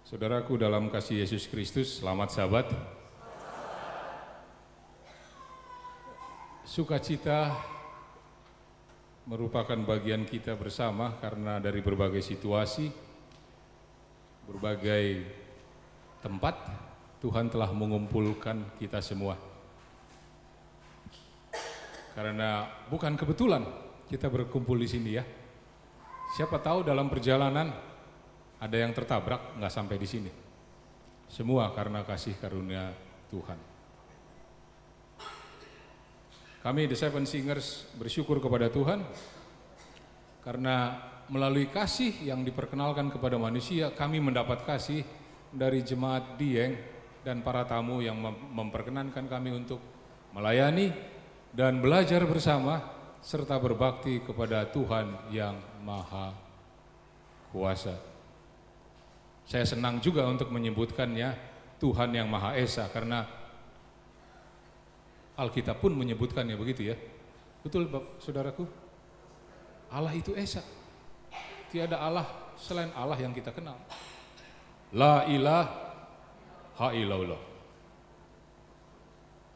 Saudaraku dalam kasih Yesus Kristus, selamat sahabat. Sukacita merupakan bagian kita bersama karena dari berbagai situasi, berbagai tempat, Tuhan telah mengumpulkan kita semua. Karena bukan kebetulan kita berkumpul di sini ya. Siapa tahu dalam perjalanan ada yang tertabrak, nggak sampai di sini. Semua karena kasih karunia Tuhan. Kami The Seven Singers bersyukur kepada Tuhan karena melalui kasih yang diperkenalkan kepada manusia, kami mendapat kasih dari jemaat Dieng dan para tamu yang memperkenankan kami untuk melayani dan belajar bersama serta berbakti kepada Tuhan yang Maha Kuasa. Saya senang juga untuk menyebutkannya Tuhan yang Maha Esa karena Alkitab pun menyebutkannya begitu ya. Betul saudaraku? Allah itu Esa. Tiada Allah selain Allah yang kita kenal. La ilaha illallah.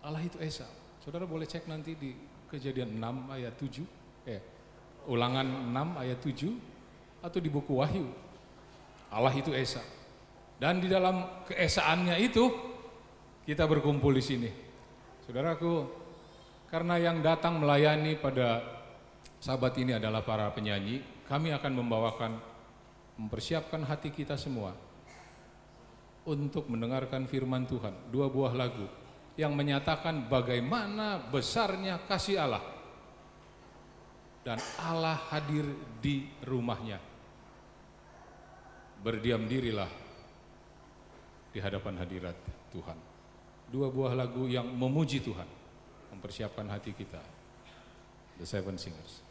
Allah itu Esa. Saudara boleh cek nanti di Kejadian 6 ayat 7. Ulangan 6 ayat 7 atau di buku Wahyu. Allah itu Esa. Dan di dalam keesaannya itu kita berkumpul di sini. Saudaraku, karena yang datang melayani pada sahabat ini adalah para penyanyi, kami akan mempersiapkan hati kita semua untuk mendengarkan firman Tuhan. 2 buah lagu yang menyatakan bagaimana besarnya kasih Allah. Dan Allah hadir di rumahnya. Berdiam dirilah di hadapan hadirat Tuhan. 2 buah lagu yang memuji Tuhan, mempersiapkan hati kita. The Seven Singers.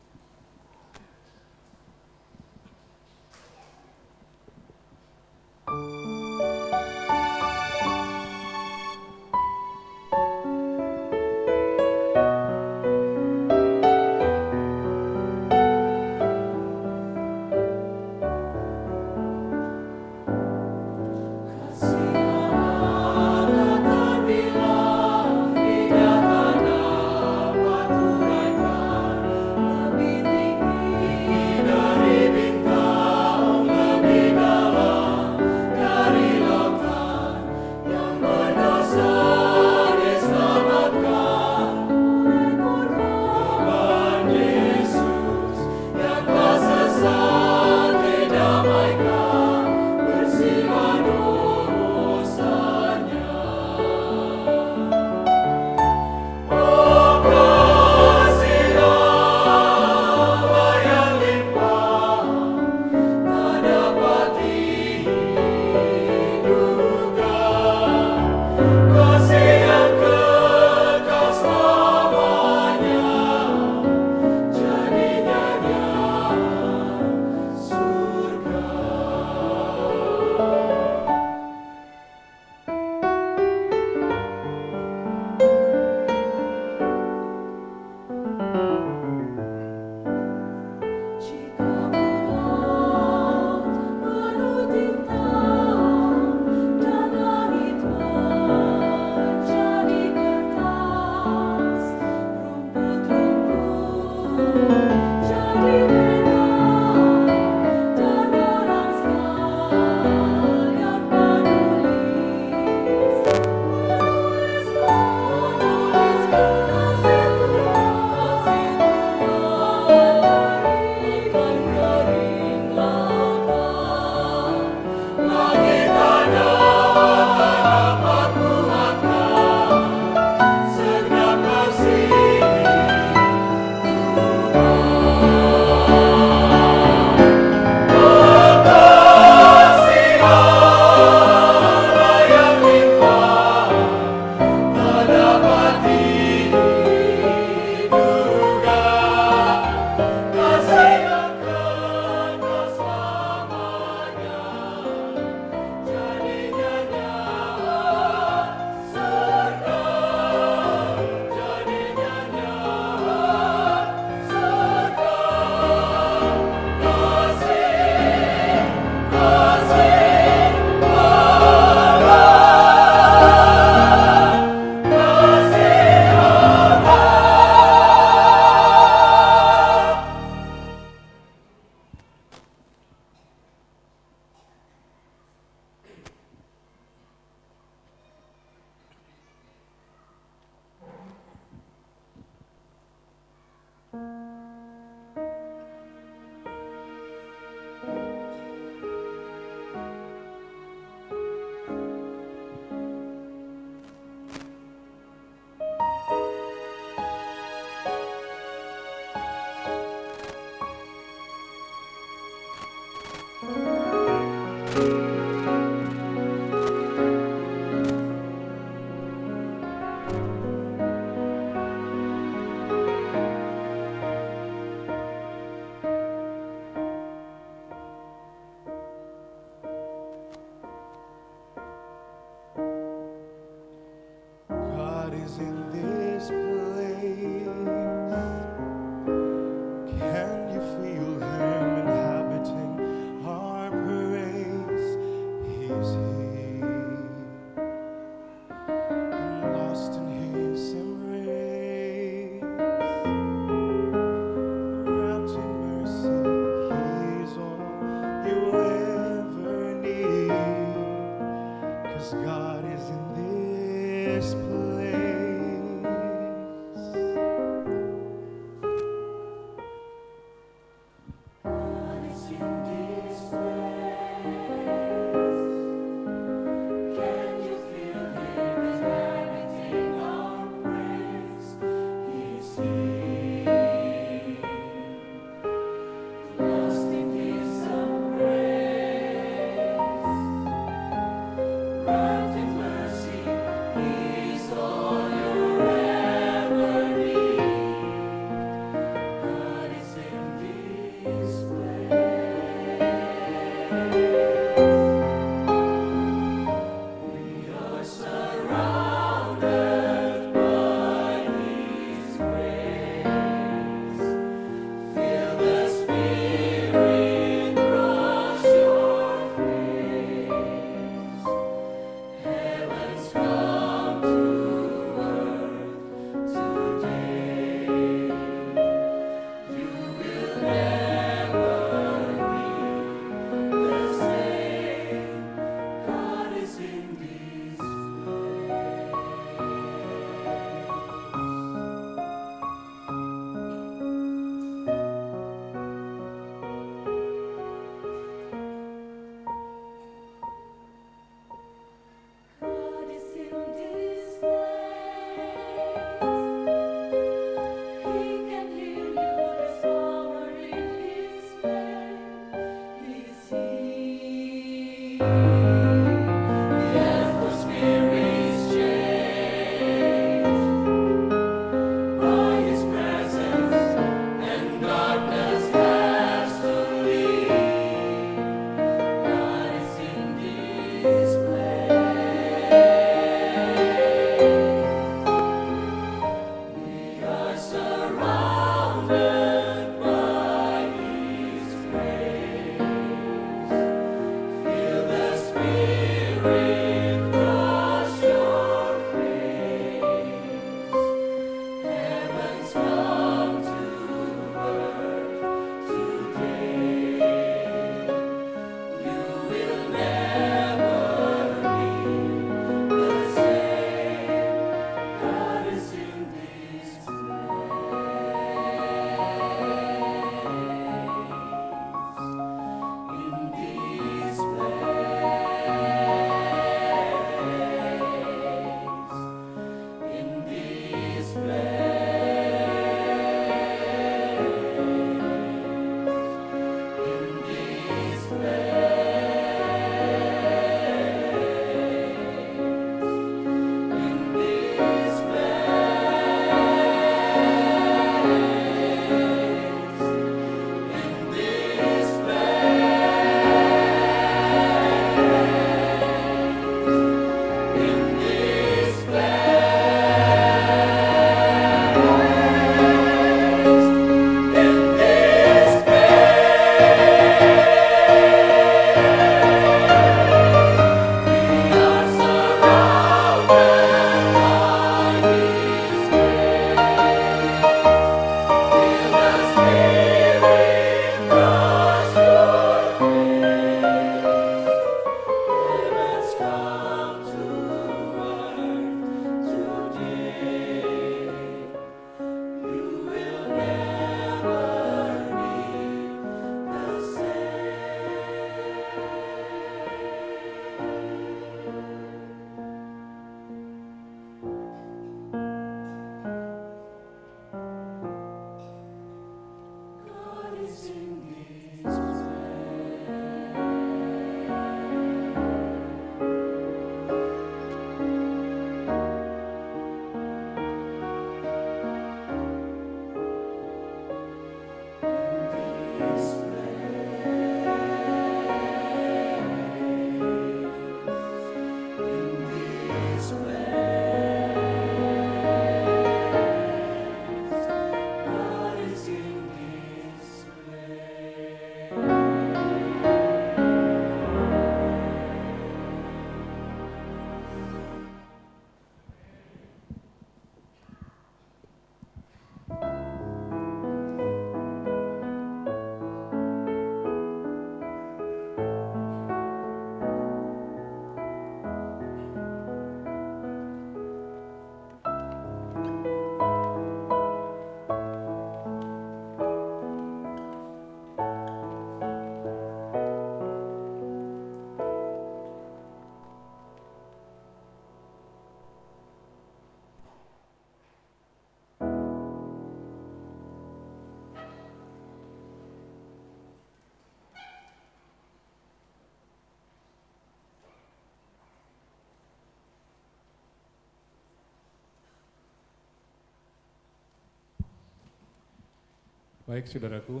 Baik saudaraku,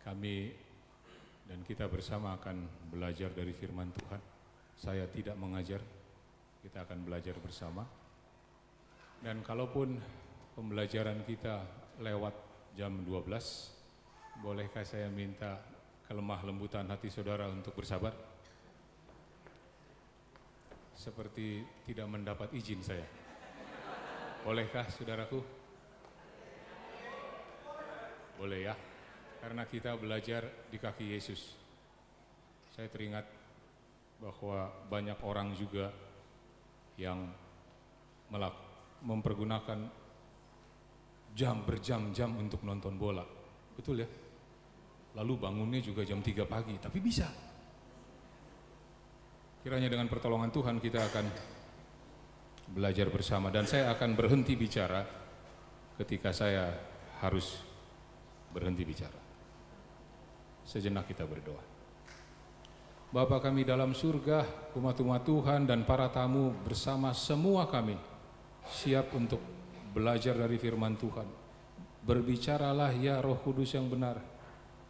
kami dan kita bersama akan belajar dari firman Tuhan. Saya tidak mengajar, kita akan belajar bersama. Dan kalaupun pembelajaran kita lewat jam 12, bolehkah saya minta kelemah lembutan hati saudara untuk bersabar? Seperti tidak mendapat izin saya. Bolehkah saudaraku? Boleh ya, karena kita belajar di kaki Yesus. Saya teringat bahwa banyak orang juga yang mempergunakan berjam-jam untuk nonton bola. Betul ya? Lalu bangunnya juga jam 3 pagi, tapi bisa. Kiranya dengan pertolongan Tuhan kita akan belajar bersama, dan saya akan berhenti bicara ketika saya harus berhenti bicara. Sejenak kita berdoa. Bapa kami dalam surga, umat-umat Tuhan dan para tamu bersama semua kami siap untuk belajar dari firman Tuhan. Berbicaralah ya Roh Kudus yang benar.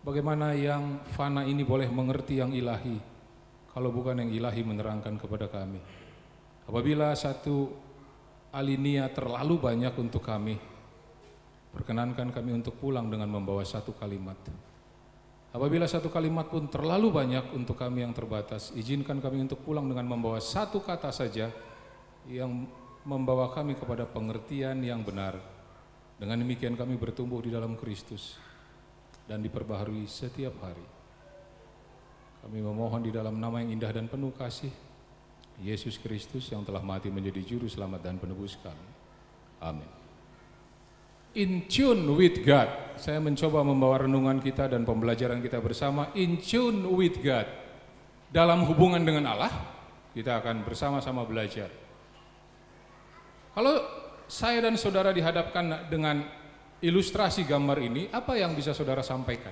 Bagaimana yang fana ini boleh mengerti yang ilahi, kalau bukan yang ilahi menerangkan kepada kami. Apabila satu alinea terlalu banyak untuk kami, perkenankan kami untuk pulang dengan membawa satu kalimat. Apabila satu kalimat pun terlalu banyak untuk kami yang terbatas, izinkan kami untuk pulang dengan membawa satu kata saja yang membawa kami kepada pengertian yang benar. Dengan demikian kami bertumbuh di dalam Kristus dan diperbaharui setiap hari. Kami memohon di dalam nama yang indah dan penuh kasih, Yesus Kristus yang telah mati menjadi juru selamat dan penebus kami. Amin. In tune with God. Saya mencoba membawa renungan kita dan pembelajaran kita bersama in tune with God. Dalam hubungan dengan Allah, kita akan bersama-sama belajar. Kalau saya dan saudara dihadapkan dengan ilustrasi gambar ini, apa yang bisa saudara sampaikan?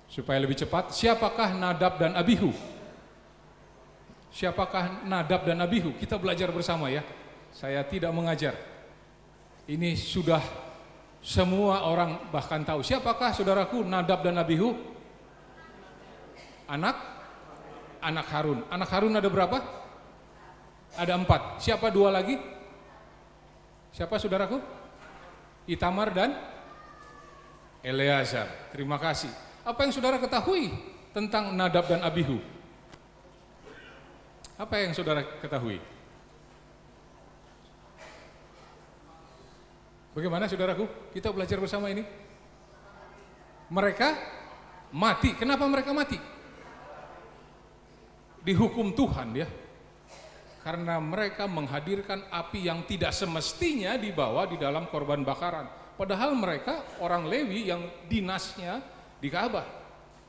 Supaya lebih cepat, siapakah Nadab dan Abihu? Siapakah Nadab dan Abihu? Kita belajar bersama ya. Saya tidak mengajar. Ini sudah semua orang bahkan tahu. Siapakah saudaraku Nadab dan Abihu? Anak Harun. Anak Harun ada berapa? Ada 4. Siapa 2 lagi? Siapa saudaraku? Itamar dan Eleazar. Terima kasih. Apa yang saudara ketahui tentang Nadab dan Abihu? Apa yang saudara ketahui? Bagaimana saudaraku? Kita belajar bersama ini. Mereka mati. Kenapa mereka mati? Dihukum Tuhan ya. Karena mereka menghadirkan api yang tidak semestinya dibawa di dalam korban bakaran. Padahal mereka orang Lewi yang dinasnya di Ka'bah.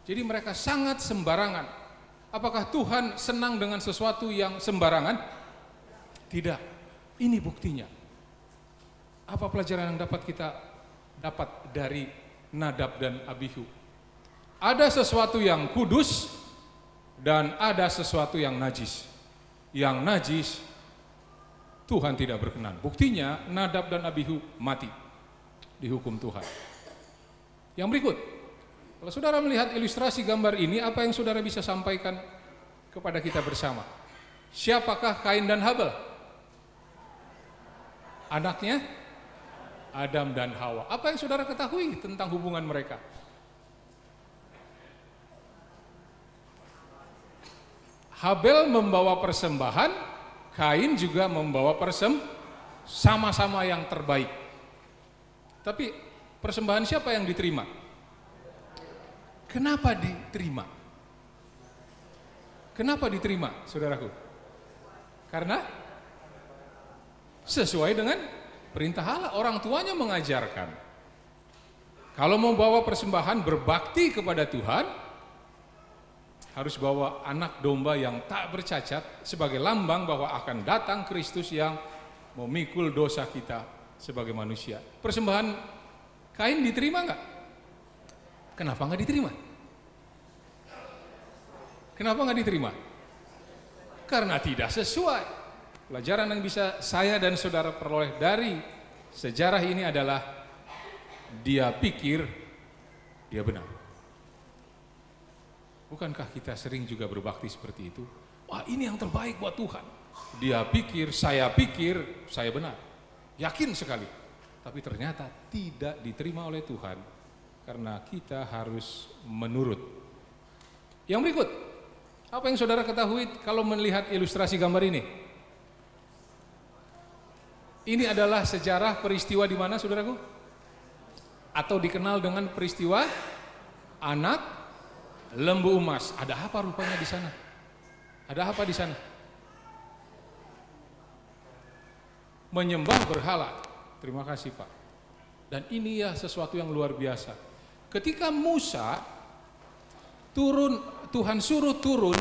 Jadi mereka sangat sembarangan. Apakah Tuhan senang dengan sesuatu yang sembarangan? Tidak. Ini buktinya. Apa pelajaran yang dapat kita dapat dari Nadab dan Abihu? Ada sesuatu yang kudus dan ada sesuatu yang najis. Yang najis Tuhan tidak berkenan. Buktinya Nadab dan Abihu mati dihukum Tuhan. Yang berikut, kalau saudara melihat ilustrasi gambar ini, apa yang saudara bisa sampaikan kepada kita bersama? Siapakah Kain dan Habel? Anaknya Adam dan Hawa. Apa yang saudara ketahui tentang hubungan mereka? Habel membawa persembahan, Kain juga membawa sama-sama yang terbaik. Tapi persembahan siapa yang diterima? Kenapa diterima? Kenapa diterima, saudaraku? Karena sesuai dengan perintah Allah. Orang tuanya mengajarkan, kalau mau bawa persembahan berbakti kepada Tuhan, harus bawa anak domba yang tak bercacat sebagai lambang bahwa akan datang Kristus yang memikul dosa kita sebagai manusia. Persembahan Kain diterima enggak? Kenapa enggak diterima? Kenapa enggak diterima? Karena tidak sesuai. Pelajaran yang bisa saya dan saudara peroleh dari sejarah ini adalah dia pikir dia benar. Bukankah kita sering juga berbakti seperti itu? Wah, ini yang terbaik buat Tuhan. Dia pikir saya benar. Yakin sekali. Tapi ternyata tidak diterima oleh Tuhan karena kita harus menurut. Yang berikut, apa yang saudara ketahui kalau melihat ilustrasi gambar ini? Ini adalah sejarah peristiwa di mana, saudaraku? Atau dikenal dengan peristiwa anak lembu emas. Ada apa rupanya di sana? Ada apa di sana? Menyembah berhala. Terima kasih, Pak. Dan ini ya sesuatu yang luar biasa. Ketika Musa turun, Tuhan suruh turun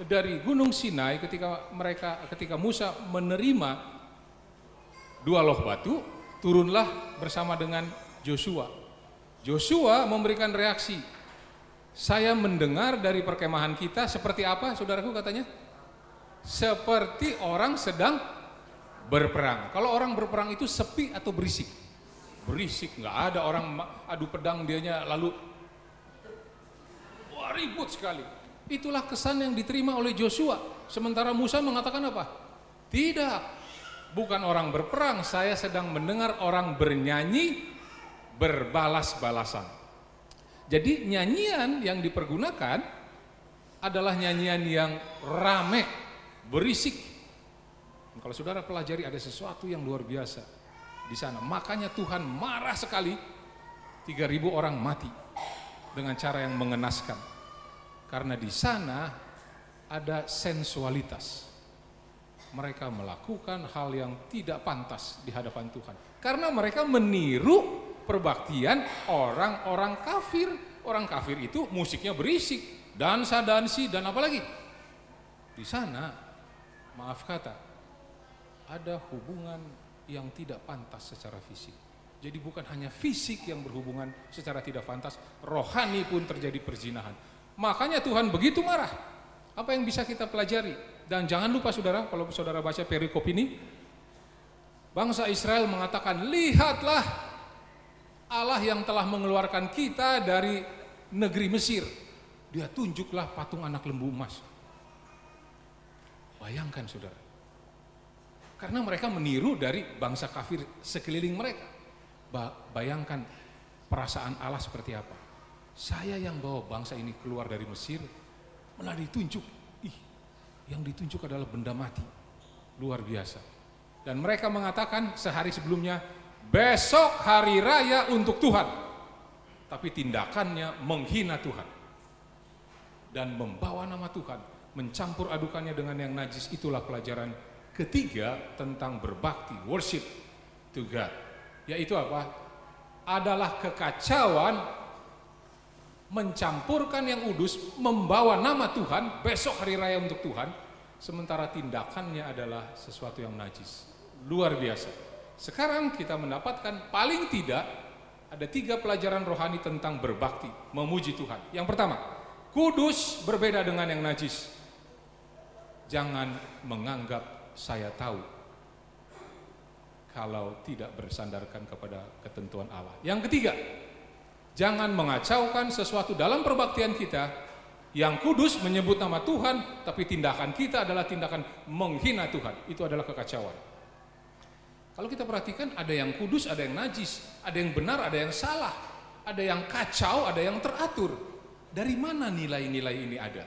dari Gunung Sinai, ketika Musa menerima 2 loh batu, turunlah bersama dengan Joshua. Joshua memberikan reaksi. Saya mendengar dari perkemahan kita seperti apa, saudaraku katanya? Seperti orang sedang berperang. Kalau orang berperang itu sepi atau berisik? Berisik, nggak ada orang adu pedang dianya lalu wah, ribut sekali. Itulah kesan yang diterima oleh Joshua. Sementara Musa mengatakan apa? Tidak, bukan orang berperang, saya sedang mendengar orang bernyanyi berbalas-balasan. Jadi nyanyian yang dipergunakan adalah nyanyian yang rame, berisik. Kalau saudara pelajari ada sesuatu yang luar biasa di sana. Makanya Tuhan marah sekali, 3.000 orang mati dengan cara yang mengenaskan. Karena di sana ada sensualitas. Mereka melakukan hal yang tidak pantas di hadapan Tuhan. Karena mereka meniru perbaktian orang-orang kafir. Orang kafir itu musiknya berisik, dansa-dansi dan apa lagi. Di sana, maaf kata, ada hubungan yang tidak pantas secara fisik. Jadi bukan hanya fisik yang berhubungan secara tidak pantas, rohani pun terjadi perzinahan. Makanya Tuhan begitu marah. Apa yang bisa kita pelajari? Dan jangan lupa saudara, kalau saudara baca perikop ini, bangsa Israel mengatakan, lihatlah Allah yang telah mengeluarkan kita dari negeri Mesir. Dia tunjuklah patung anak lembu emas. Bayangkan saudara. Karena mereka meniru dari bangsa kafir sekeliling mereka. Bayangkan perasaan Allah seperti apa. Saya yang bawa bangsa ini keluar dari Mesir, malah ditunjuk. Yang ditunjuk adalah benda mati. Luar biasa. Dan mereka mengatakan sehari sebelumnya, besok hari raya untuk Tuhan. Tapi tindakannya menghina Tuhan. Dan membawa nama Tuhan, mencampur adukannya dengan yang najis. Itulah pelajaran ketiga tentang berbakti, worship to God. Yaitu apa? Adalah kekacauan mencampurkan yang kudus, membawa nama Tuhan, besok hari raya untuk Tuhan, sementara tindakannya adalah sesuatu yang najis. Luar biasa. Sekarang kita mendapatkan paling tidak ada 3 pelajaran rohani tentang berbakti, memuji Tuhan. Yang pertama, kudus berbeda dengan yang najis. Jangan menganggap saya tahu kalau tidak bersandarkan kepada ketentuan Allah. Yang ketiga, jangan mengacaukan sesuatu dalam perbaktian kita yang kudus menyebut nama Tuhan, tapi tindakan kita adalah tindakan menghina Tuhan. Itu adalah kekacauan. Kalau kita perhatikan, ada yang kudus, ada yang najis, ada yang benar, ada yang salah, ada yang kacau, ada yang teratur. Dari mana nilai-nilai ini ada?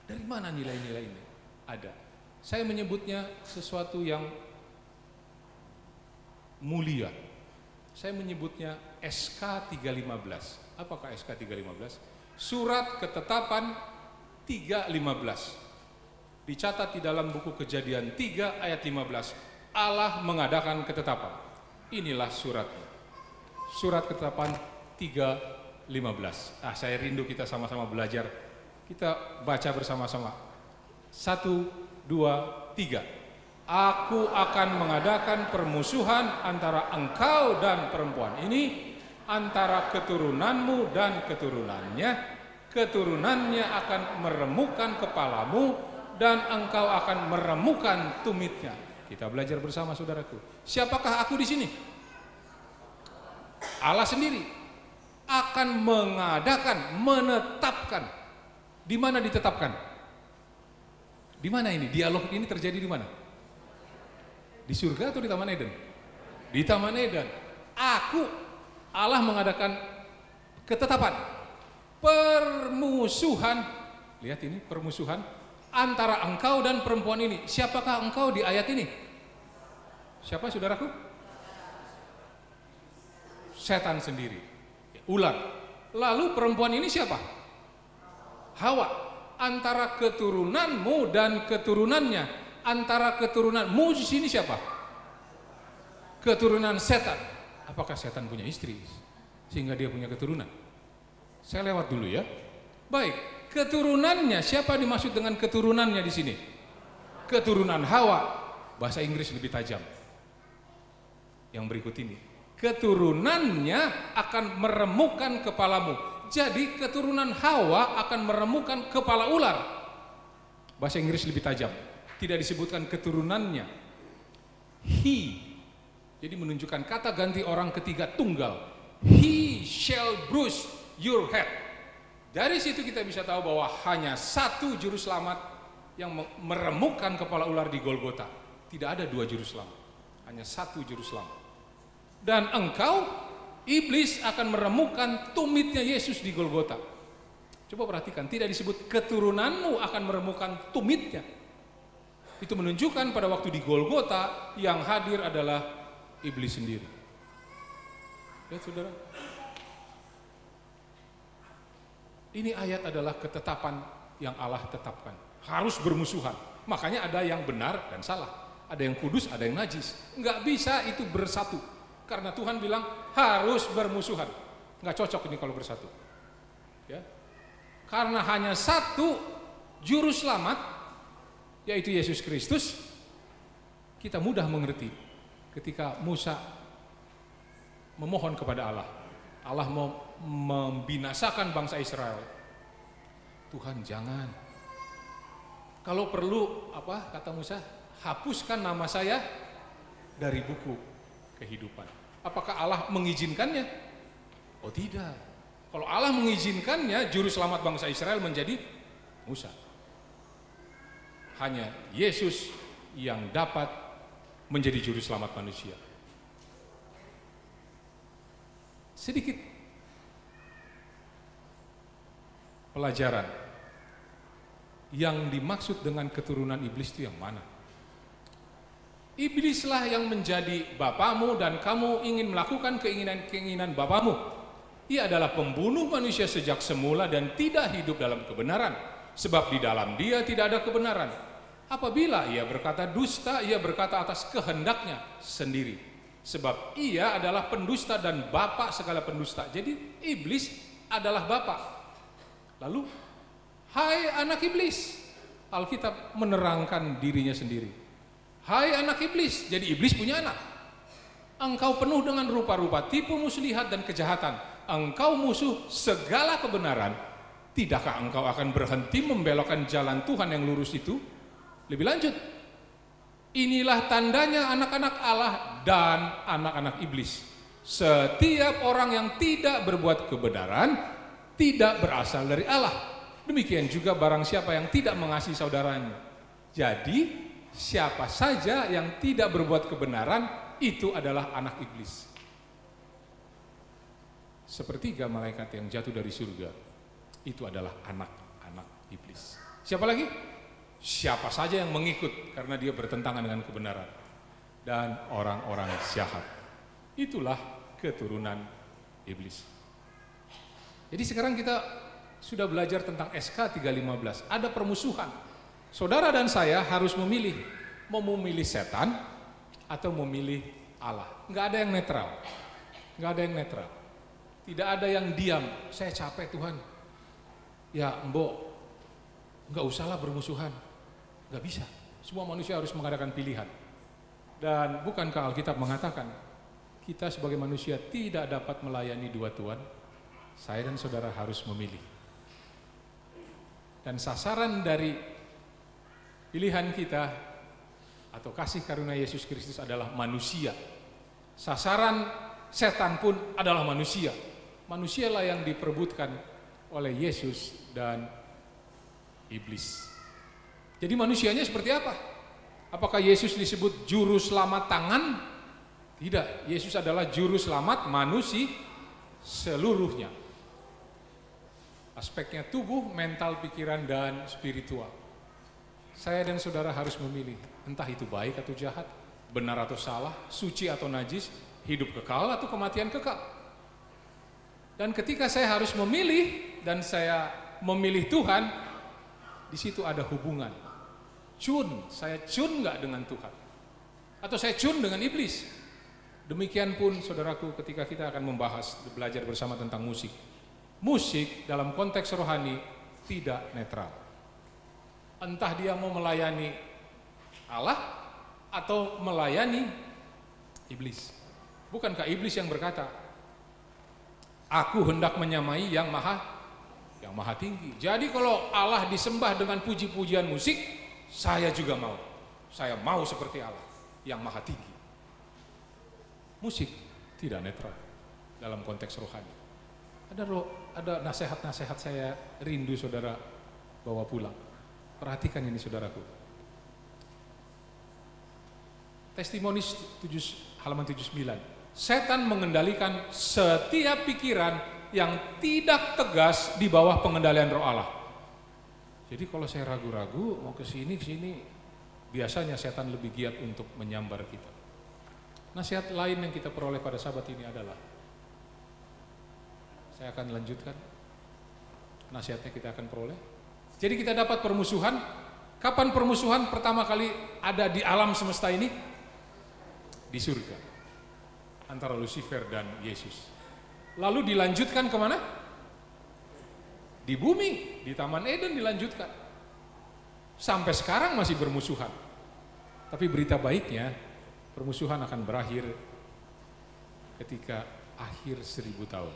Dari mana nilai-nilai ini ada? Saya menyebutnya sesuatu yang mulia. Saya menyebutnya SK 315. Apakah SK 315? Surat Ketetapan 315. Dicatat di dalam buku Kejadian 3 ayat 15. Allah mengadakan ketetapan. Inilah suratnya. Surat Ketetapan 3:15. Saya rindu kita sama-sama belajar. Kita baca bersama-sama. 1, 2, 3. Aku akan mengadakan permusuhan antara engkau dan perempuan ini, antara keturunanmu dan keturunannya. Keturunannya akan meremukkan kepalamu dan engkau akan meremukkan tumitnya. Kita belajar bersama saudaraku. Siapakah aku di sini? Allah sendiri akan mengadakan, menetapkan. Di mana ditetapkan? Di mana ini? Dialog ini terjadi di mana? Di surga atau di Taman Eden? Di Taman Eden. Allah mengadakan ketetapan permusuhan. Lihat ini, permusuhan antara engkau dan perempuan ini. Siapakah engkau di ayat ini? Siapa saudaraku? Setan sendiri, ular. Lalu perempuan ini siapa? Hawa. Antara keturunanmu dan keturunannya, antara keturunanmu di sini siapa? Keturunan setan. Apakah setan punya istri sehingga dia punya keturunan? Saya lewat dulu ya. Baik, keturunannya siapa dimaksud dengan keturunannya di sini? Keturunan Hawa. Bahasa Inggris lebih tajam. Yang berikut ini, keturunannya akan meremukkan kepalamu. Jadi keturunan Hawa akan meremukkan kepala ular. Bahasa Inggris lebih tajam. Tidak disebutkan keturunannya. He. Jadi menunjukkan kata ganti orang ketiga tunggal. He shall bruise your head. Dari situ kita bisa tahu bahwa hanya satu juru selamat yang meremukkan kepala ular di Golgota. Tidak ada dua juru selamat. Hanya satu juru selamat. Dan engkau, iblis, akan meremukkan tumitnya Yesus di Golgota. Coba perhatikan, tidak disebut keturunanmu akan meremukkan tumitnya. Itu menunjukkan pada waktu di Golgota yang hadir adalah iblis sendiri. Lihat saudara. Ini ayat adalah ketetapan yang Allah tetapkan. Harus bermusuhan. Makanya ada yang benar dan salah. Ada yang kudus, ada yang najis. Enggak bisa itu bersatu. Karena Tuhan bilang harus bermusuhan. Nggak cocok ini kalau bersatu. Ya. Karena hanya satu juru selamat, yaitu Yesus Kristus, kita mudah mengerti ketika Musa memohon kepada Allah. Allah mau membinasakan bangsa Israel. Tuhan jangan. Kalau perlu, kata Musa, hapuskan nama saya dari buku kehidupan. Apakah Allah mengizinkannya? Oh tidak. Kalau Allah mengizinkannya, juru selamat bangsa Israel menjadi Musa. Hanya Yesus yang dapat menjadi juru selamat manusia. Sedikit pelajaran. Yang dimaksud dengan keturunan iblis itu yang mana? Iblislah yang menjadi bapamu dan kamu ingin melakukan keinginan-keinginan bapamu. Ia adalah pembunuh manusia sejak semula dan tidak hidup dalam kebenaran. Sebab di dalam dia tidak ada kebenaran. Apabila ia berkata dusta, ia berkata atas kehendaknya sendiri. Sebab ia adalah pendusta dan bapa segala pendusta. Jadi iblis adalah bapa. Lalu, hai anak iblis. Alkitab menerangkan dirinya sendiri. Hai anak iblis, jadi iblis punya anak. Engkau penuh dengan rupa-rupa tipu muslihat dan kejahatan. Engkau musuh segala kebenaran. Tidakkah engkau akan berhenti membelokkan jalan Tuhan yang lurus itu? Lebih lanjut, inilah tandanya anak-anak Allah dan anak-anak iblis. Setiap orang yang tidak berbuat kebenaran tidak berasal dari Allah. Demikian juga barang siapa yang tidak mengasihi saudaranya. Jadi siapa saja yang tidak berbuat kebenaran itu adalah anak iblis. Sepertiga malaikat yang jatuh dari surga itu adalah anak-anak iblis. Siapa lagi? Siapa saja yang mengikut karena dia bertentangan dengan kebenaran. Dan orang-orang jahat. Itulah keturunan iblis. Jadi sekarang kita sudah belajar tentang SK 315. Ada permusuhan. Saudara dan saya harus memilih, mau memilih setan atau memilih Allah. Nggak ada yang netral, nggak ada yang netral. Tidak ada yang diam, saya capek Tuhan. Ya mbok, nggak usahlah bermusuhan. Nggak bisa, semua manusia harus mengadakan pilihan. Dan bukankah Alkitab mengatakan, kita sebagai manusia tidak dapat melayani dua Tuhan? Saya dan saudara harus memilih. Dan sasaran dari pilihan kita atau kasih karunia Yesus Kristus adalah manusia. Sasaran setan pun adalah manusia. Manusialah yang diperebutkan oleh Yesus dan iblis. Jadi manusianya seperti apa? Apakah Yesus disebut juru selamat tangan? Tidak, Yesus adalah juru selamat manusia seluruhnya. Aspeknya tubuh, mental, pikiran, dan spiritual. Saya dan saudara harus memilih, entah itu baik atau jahat, benar atau salah, suci atau najis, hidup kekal atau kematian kekal. Dan ketika saya harus memilih dan saya memilih Tuhan, di situ ada hubungan. Saya cun nggak dengan Tuhan? Atau saya cun dengan iblis? Demikian pun saudaraku ketika kita akan membahas, belajar bersama tentang musik. Musik dalam konteks rohani tidak netral. Entah dia mau melayani Allah atau melayani iblis. Bukankah iblis yang berkata, aku hendak menyamai yang maha tinggi. Jadi kalau Allah disembah dengan puji-pujian musik, saya juga mau. Saya mau seperti Allah yang maha tinggi. Musik tidak netral dalam konteks rohani. Ada nasihat-nasihat saya rindu saudara bawa pulang. Perhatikan ini saudaraku. Testimoni halaman 79. Setan mengendalikan setiap pikiran yang tidak tegas di bawah pengendalian Roh Allah. Jadi kalau saya ragu-ragu mau ke sini, biasanya setan lebih giat untuk menyambar kita. Nasihat lain yang kita peroleh pada Sabat ini adalah, saya akan lanjutkan nasihatnya kita akan peroleh. Jadi kita dapat permusuhan. Kapan permusuhan pertama kali ada di alam semesta ini? Di surga, antara Lucifer dan Yesus. Lalu dilanjutkan kemana? Di bumi, di Taman Eden dilanjutkan. Sampai sekarang masih bermusuhan. Tapi berita baiknya, permusuhan akan berakhir ketika akhir 1000 tahun.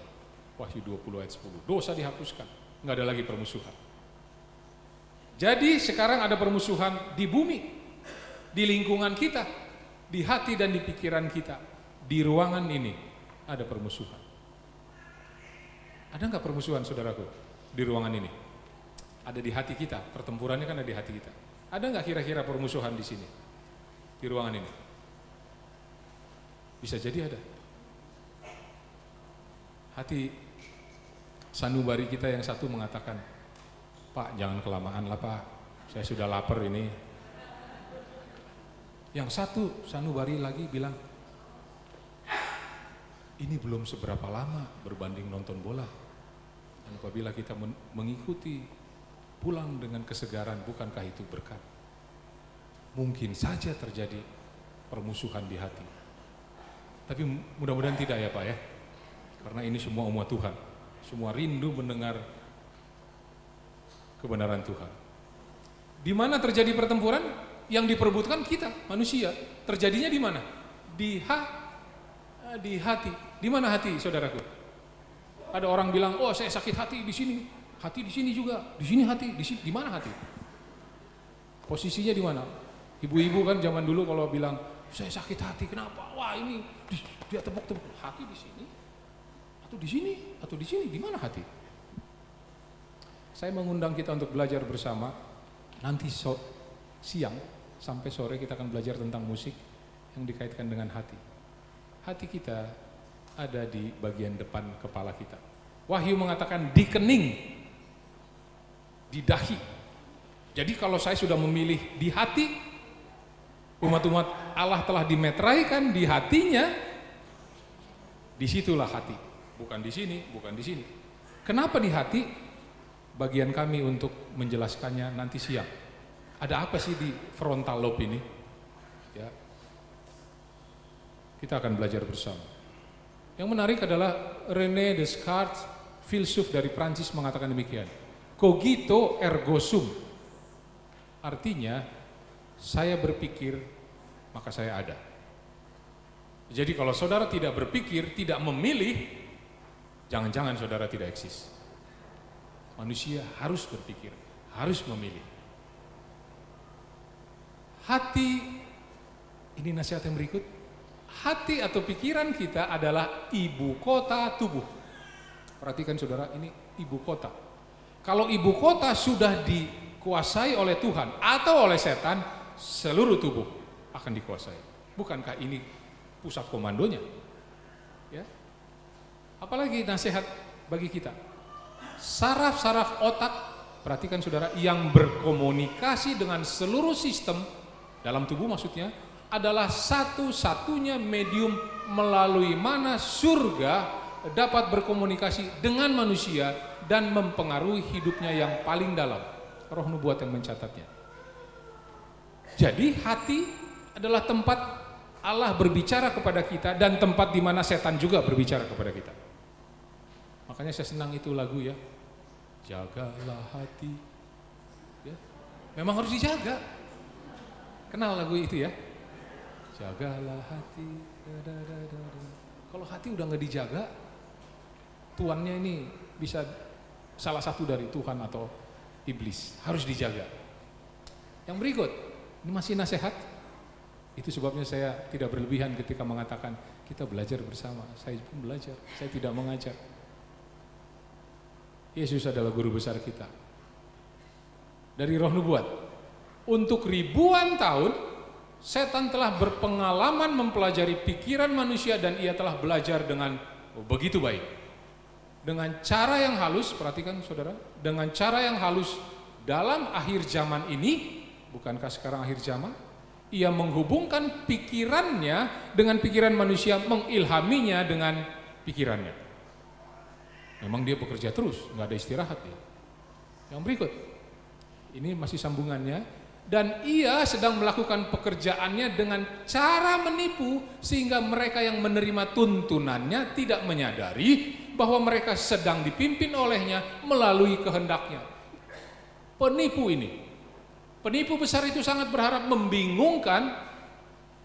Wahyu 20 ayat 10. Dosa dihapuskan, nggak ada lagi permusuhan. Jadi sekarang ada permusuhan di bumi, di lingkungan kita, di hati dan di pikiran kita, di ruangan ini ada permusuhan. Ada nggak permusuhan saudaraku di ruangan ini? Ada di hati kita, pertempurannya kan ada di hati kita. Ada nggak kira-kira permusuhan di sini, di ruangan ini? Bisa jadi ada. Hati sanubari kita yang satu mengatakan, Pak jangan kelamaan lah Pak, saya sudah lapar ini. Yang satu sanubari lagi bilang, ini belum seberapa lama berbanding nonton bola. Dan apabila kita mengikuti pulang dengan kesegaran, bukankah itu berkat? Mungkin saja terjadi permusuhan di hati. Tapi mudah-mudahan tidak ya Pak ya. Karena ini semua umat Tuhan. Semua rindu mendengar kebenaran Tuhan. Di mana terjadi pertempuran? Yang diperebutkan kita, manusia. Terjadinya di mana? Di hati. Di mana hati, saudaraku? Ada orang bilang, oh saya sakit hati di sini. Hati di sini juga. Di sini hati. Di mana hati? Posisinya di mana? Ibu-ibu kan zaman dulu kalau bilang, saya sakit hati, kenapa? Wah ini dia tepuk-tepuk. Hati di sini? Atau di sini? Atau di sini? Di mana hati? Saya mengundang kita untuk belajar bersama. Nanti siang sampai sore kita akan belajar tentang musik yang dikaitkan dengan hati. Hati kita ada di bagian depan kepala kita. Wahyu mengatakan di kening, di dahi. Jadi kalau saya sudah memilih di hati, umat-umat Allah telah dimeteraikan di hatinya, disitulah hati. Bukan di sini, bukan di sini. Kenapa di hati? Bagian kami untuk menjelaskannya nanti siang. Ada apa sih di frontal lobe ini? Ya. Kita akan belajar bersama. Yang menarik adalah René Descartes, filsuf dari Prancis mengatakan demikian. Cogito ergo sum. Artinya, saya berpikir, maka saya ada. Jadi kalau saudara tidak berpikir, tidak memilih, jangan-jangan saudara tidak eksis. Manusia harus berpikir, harus memilih. Hati, ini nasihat yang berikut, hati atau pikiran kita adalah ibu kota tubuh. Perhatikan saudara, ini ibu kota. Kalau ibu kota sudah dikuasai oleh Tuhan atau oleh setan, seluruh tubuh akan dikuasai. Bukankah ini pusat komandonya? Ya. Apalagi nasihat bagi kita. Saraf-saraf otak, perhatikan saudara, yang berkomunikasi dengan seluruh sistem dalam tubuh maksudnya, adalah satu-satunya medium melalui mana surga dapat berkomunikasi dengan manusia dan mempengaruhi hidupnya yang paling dalam. Roh nubuat yang mencatatnya. Jadi hati adalah tempat Allah berbicara kepada kita dan tempat di mana setan juga berbicara kepada kita. Makanya saya senang itu lagu ya. Jagalah hati. Ya. Memang harus dijaga. Kenal lagu itu ya? Jagalah hati. Kalau hati udah nggak dijaga, tuannya ini bisa salah satu dari Tuhan atau iblis. Harus dijaga. Yang berikut, ini masih nasihat. Itu sebabnya saya tidak berlebihan ketika mengatakan kita belajar bersama. Saya pun belajar, saya tidak mengajar. Yesus adalah guru besar kita. Dari roh nubuat, untuk ribuan tahun setan telah berpengalaman mempelajari pikiran manusia dan ia telah belajar dengan begitu baik. Dengan cara yang halus, perhatikan saudara, dengan cara yang halus dalam akhir zaman ini, bukankah sekarang akhir zaman? Ia menghubungkan pikirannya dengan pikiran manusia, mengilhaminya dengan pikirannya. Memang dia bekerja terus, nggak ada istirahat ya. Yang berikut, ini masih sambungannya. Dan ia sedang melakukan pekerjaannya dengan cara menipu sehingga mereka yang menerima tuntunannya tidak menyadari bahwa mereka sedang dipimpin olehnya melalui kehendaknya. Penipu ini, penipu besar itu sangat berharap membingungkan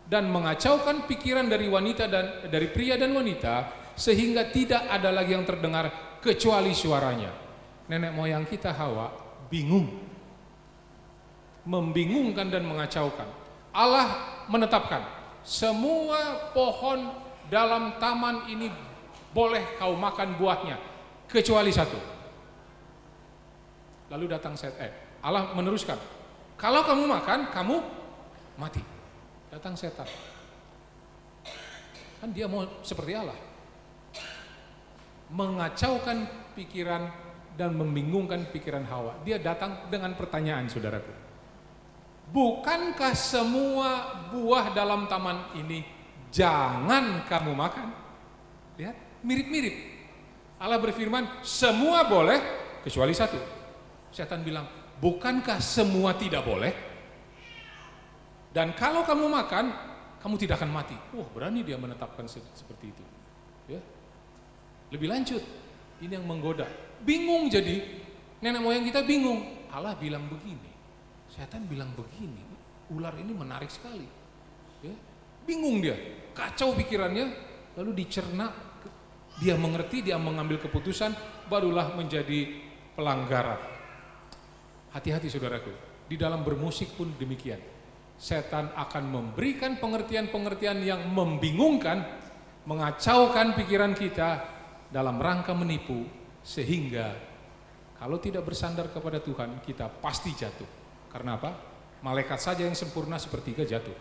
dan mengacaukan pikiran dari wanita dan dari pria dan wanita sehingga tidak ada lagi yang terdengar kecuali suaranya. Nenek moyang kita Hawa bingung, membingungkan dan mengacaukan. Allah menetapkan semua pohon dalam taman ini boleh kau makan buahnya kecuali satu. Lalu datang Allah meneruskan, kalau kamu makan kamu mati. Datang setan, kan dia mau seperti Allah, mengacaukan pikiran dan membingungkan pikiran Hawa. Dia datang dengan pertanyaan, saudaraku. Bukankah semua buah dalam taman ini jangan kamu makan? Lihat, mirip-mirip. Allah berfirman, semua boleh kecuali satu. Setan bilang, bukankah semua tidak boleh? Dan kalau kamu makan, kamu tidak akan mati. Wah, berani dia menetapkan seperti itu. Ya. Lebih lanjut, ini yang menggoda. Bingung jadi, nenek moyang kita bingung. Allah bilang begini, setan bilang begini. Ular ini menarik sekali. Ya. Bingung dia, kacau pikirannya, lalu dicerna, dia mengerti, dia mengambil keputusan, barulah menjadi pelanggaran. Hati-hati saudaraku, di dalam bermusik pun demikian. Setan akan memberikan pengertian-pengertian yang membingungkan, mengacaukan pikiran kita dalam rangka menipu, sehingga kalau tidak bersandar kepada Tuhan, kita pasti jatuh. Karena apa? Malaikat saja yang sempurna sepertiga jatuh.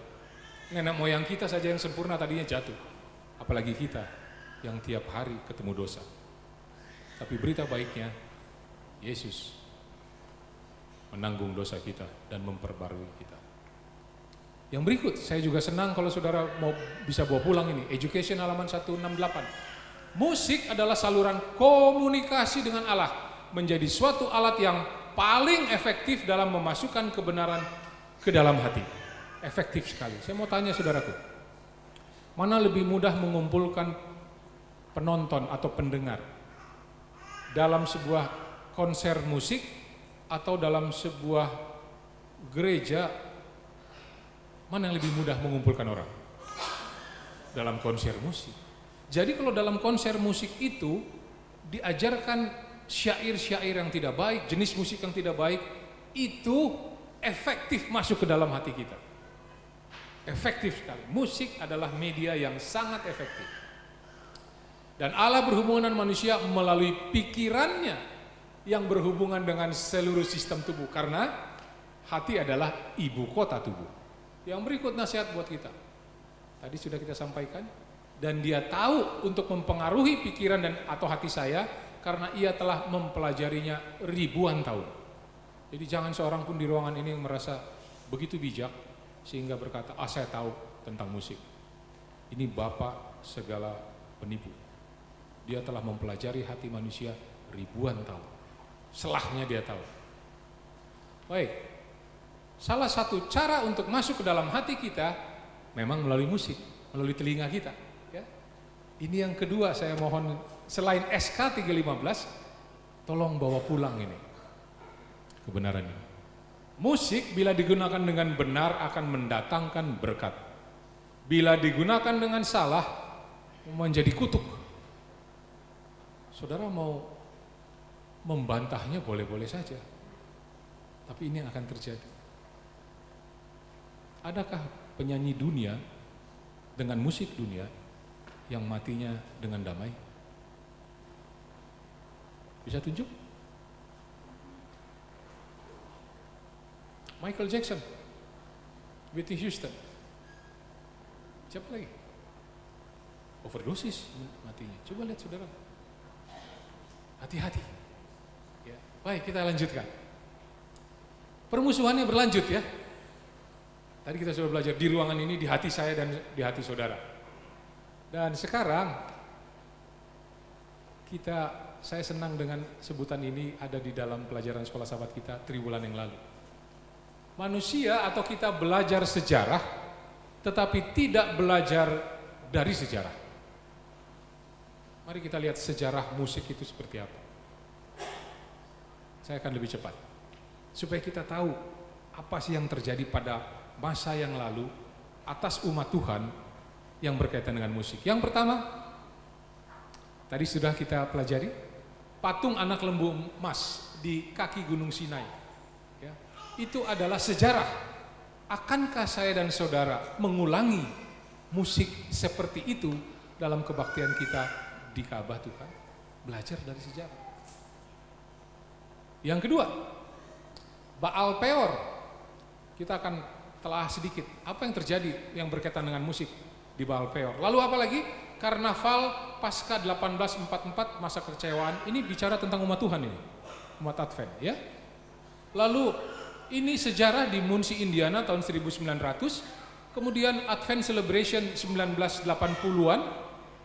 Nenek moyang kita saja yang sempurna tadinya jatuh. Apalagi kita yang tiap hari ketemu dosa. Tapi berita baiknya, Yesus menanggung dosa kita dan memperbarui kita. Yang berikut, saya juga senang kalau saudara mau bisa bawa pulang ini, Education halaman 168. Musik adalah saluran komunikasi dengan Allah, menjadi suatu alat yang paling efektif dalam memasukkan kebenaran ke dalam hati. Efektif sekali. Saya mau tanya saudaraku, mana lebih mudah mengumpulkan penonton atau pendengar? Dalam sebuah konser musik atau dalam sebuah gereja? Mana yang lebih mudah mengumpulkan orang? Dalam konser musik. Jadi kalau dalam konser musik itu diajarkan syair-syair yang tidak baik, jenis musik yang tidak baik, itu efektif masuk ke dalam hati kita. efektif sekali. Musik adalah media yang sangat efektif. Dan Allah berhubungan dengan manusia melalui pikirannya yang berhubungan dengan seluruh sistem tubuh. Karena hati adalah ibu kota tubuh. Yang berikut nasihat buat kita. Tadi sudah kita sampaikan. Dan dia tahu untuk mempengaruhi pikiran dan atau hati saya karena ia telah mempelajarinya ribuan tahun. Jadi jangan seorang pun di ruangan ini yang merasa begitu bijak sehingga berkata, saya tahu tentang musik. Ini bapak segala penipu. Dia telah mempelajari hati manusia ribuan tahun. Selahnya dia tahu. Baik, salah satu cara untuk masuk ke dalam hati kita memang melalui musik, melalui telinga kita. Ya. Ini yang kedua saya mohon, selain SK 315, tolong bawa pulang ini kebenaran ini. Musik bila digunakan dengan benar akan mendatangkan berkat. Bila digunakan dengan salah menjadi kutuk. Saudara mau membantahnya boleh-boleh saja. Tapi ini yang akan terjadi. Adakah penyanyi dunia dengan musik dunia yang matinya dengan damai? Bisa tunjuk? Michael Jackson, Whitney Houston. Siapa lagi? Overdosis matinya. Coba lihat saudara. Hati-hati. Ya. Baik, kita lanjutkan. Permusuhannya berlanjut ya. Tadi kita sudah belajar di ruangan ini, di hati saya dan di hati saudara. Dan sekarang saya senang dengan sebutan ini ada di dalam pelajaran sekolah sahabat kita triwulan yang lalu. Manusia atau kita belajar sejarah, tetapi tidak belajar dari sejarah. Mari kita lihat sejarah musik itu seperti apa. Saya akan lebih cepat. Supaya kita tahu apa sih yang terjadi pada masa yang lalu atas umat Tuhan yang berkaitan dengan musik. Yang pertama, tadi sudah kita pelajari, patung anak lembu emas di kaki Gunung Sinai. Ya, itu adalah sejarah. Akankah saya dan saudara mengulangi musik seperti itu dalam kebaktian kita di Ka'bah Tuhan? Belajar dari sejarah. Yang kedua, Baal Peor. Kita akan telah sedikit apa yang terjadi yang berkaitan dengan musik di Baal Peor. Lalu apa lagi? Karnaval Paskah 1844, masa kekecewaan. Ini bicara tentang umat Tuhan ini, umat Advent ya. Lalu ini sejarah di Muncie, Indiana tahun 1900. Kemudian Advent Celebration 1980-an.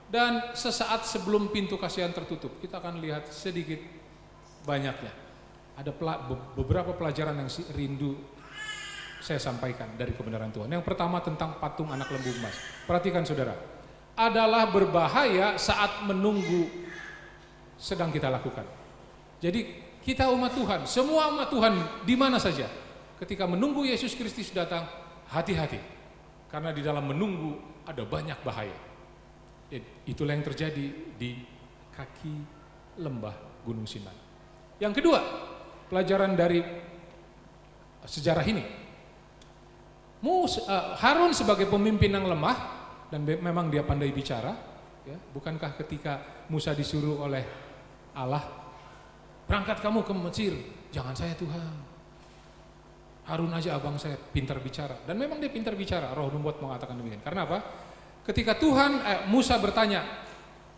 Dan sesaat sebelum pintu kasihan tertutup, kita akan lihat sedikit banyaknya. Ada beberapa pelajaran yang rindu saya sampaikan dari kebenaran Tuhan. Yang pertama tentang patung anak lembu emas. Perhatikan saudara, adalah berbahaya saat menunggu sedang kita lakukan. Jadi kita umat Tuhan, semua umat Tuhan di mana saja, ketika menunggu Yesus Kristus datang, hati-hati. Karena di dalam menunggu ada banyak bahaya. Itulah yang terjadi di kaki lembah Gunung Sinai. Yang kedua, pelajaran dari sejarah ini. Harun sebagai pemimpin yang lemah dan memang dia pandai bicara, ya, bukankah ketika Musa disuruh oleh Allah, berangkat kamu ke Mesir, jangan saya Tuhan. Harun aja abang saya pintar bicara, dan memang dia pintar bicara. Roh Nubuat mengatakan demikian. Karena apa? Ketika Musa bertanya,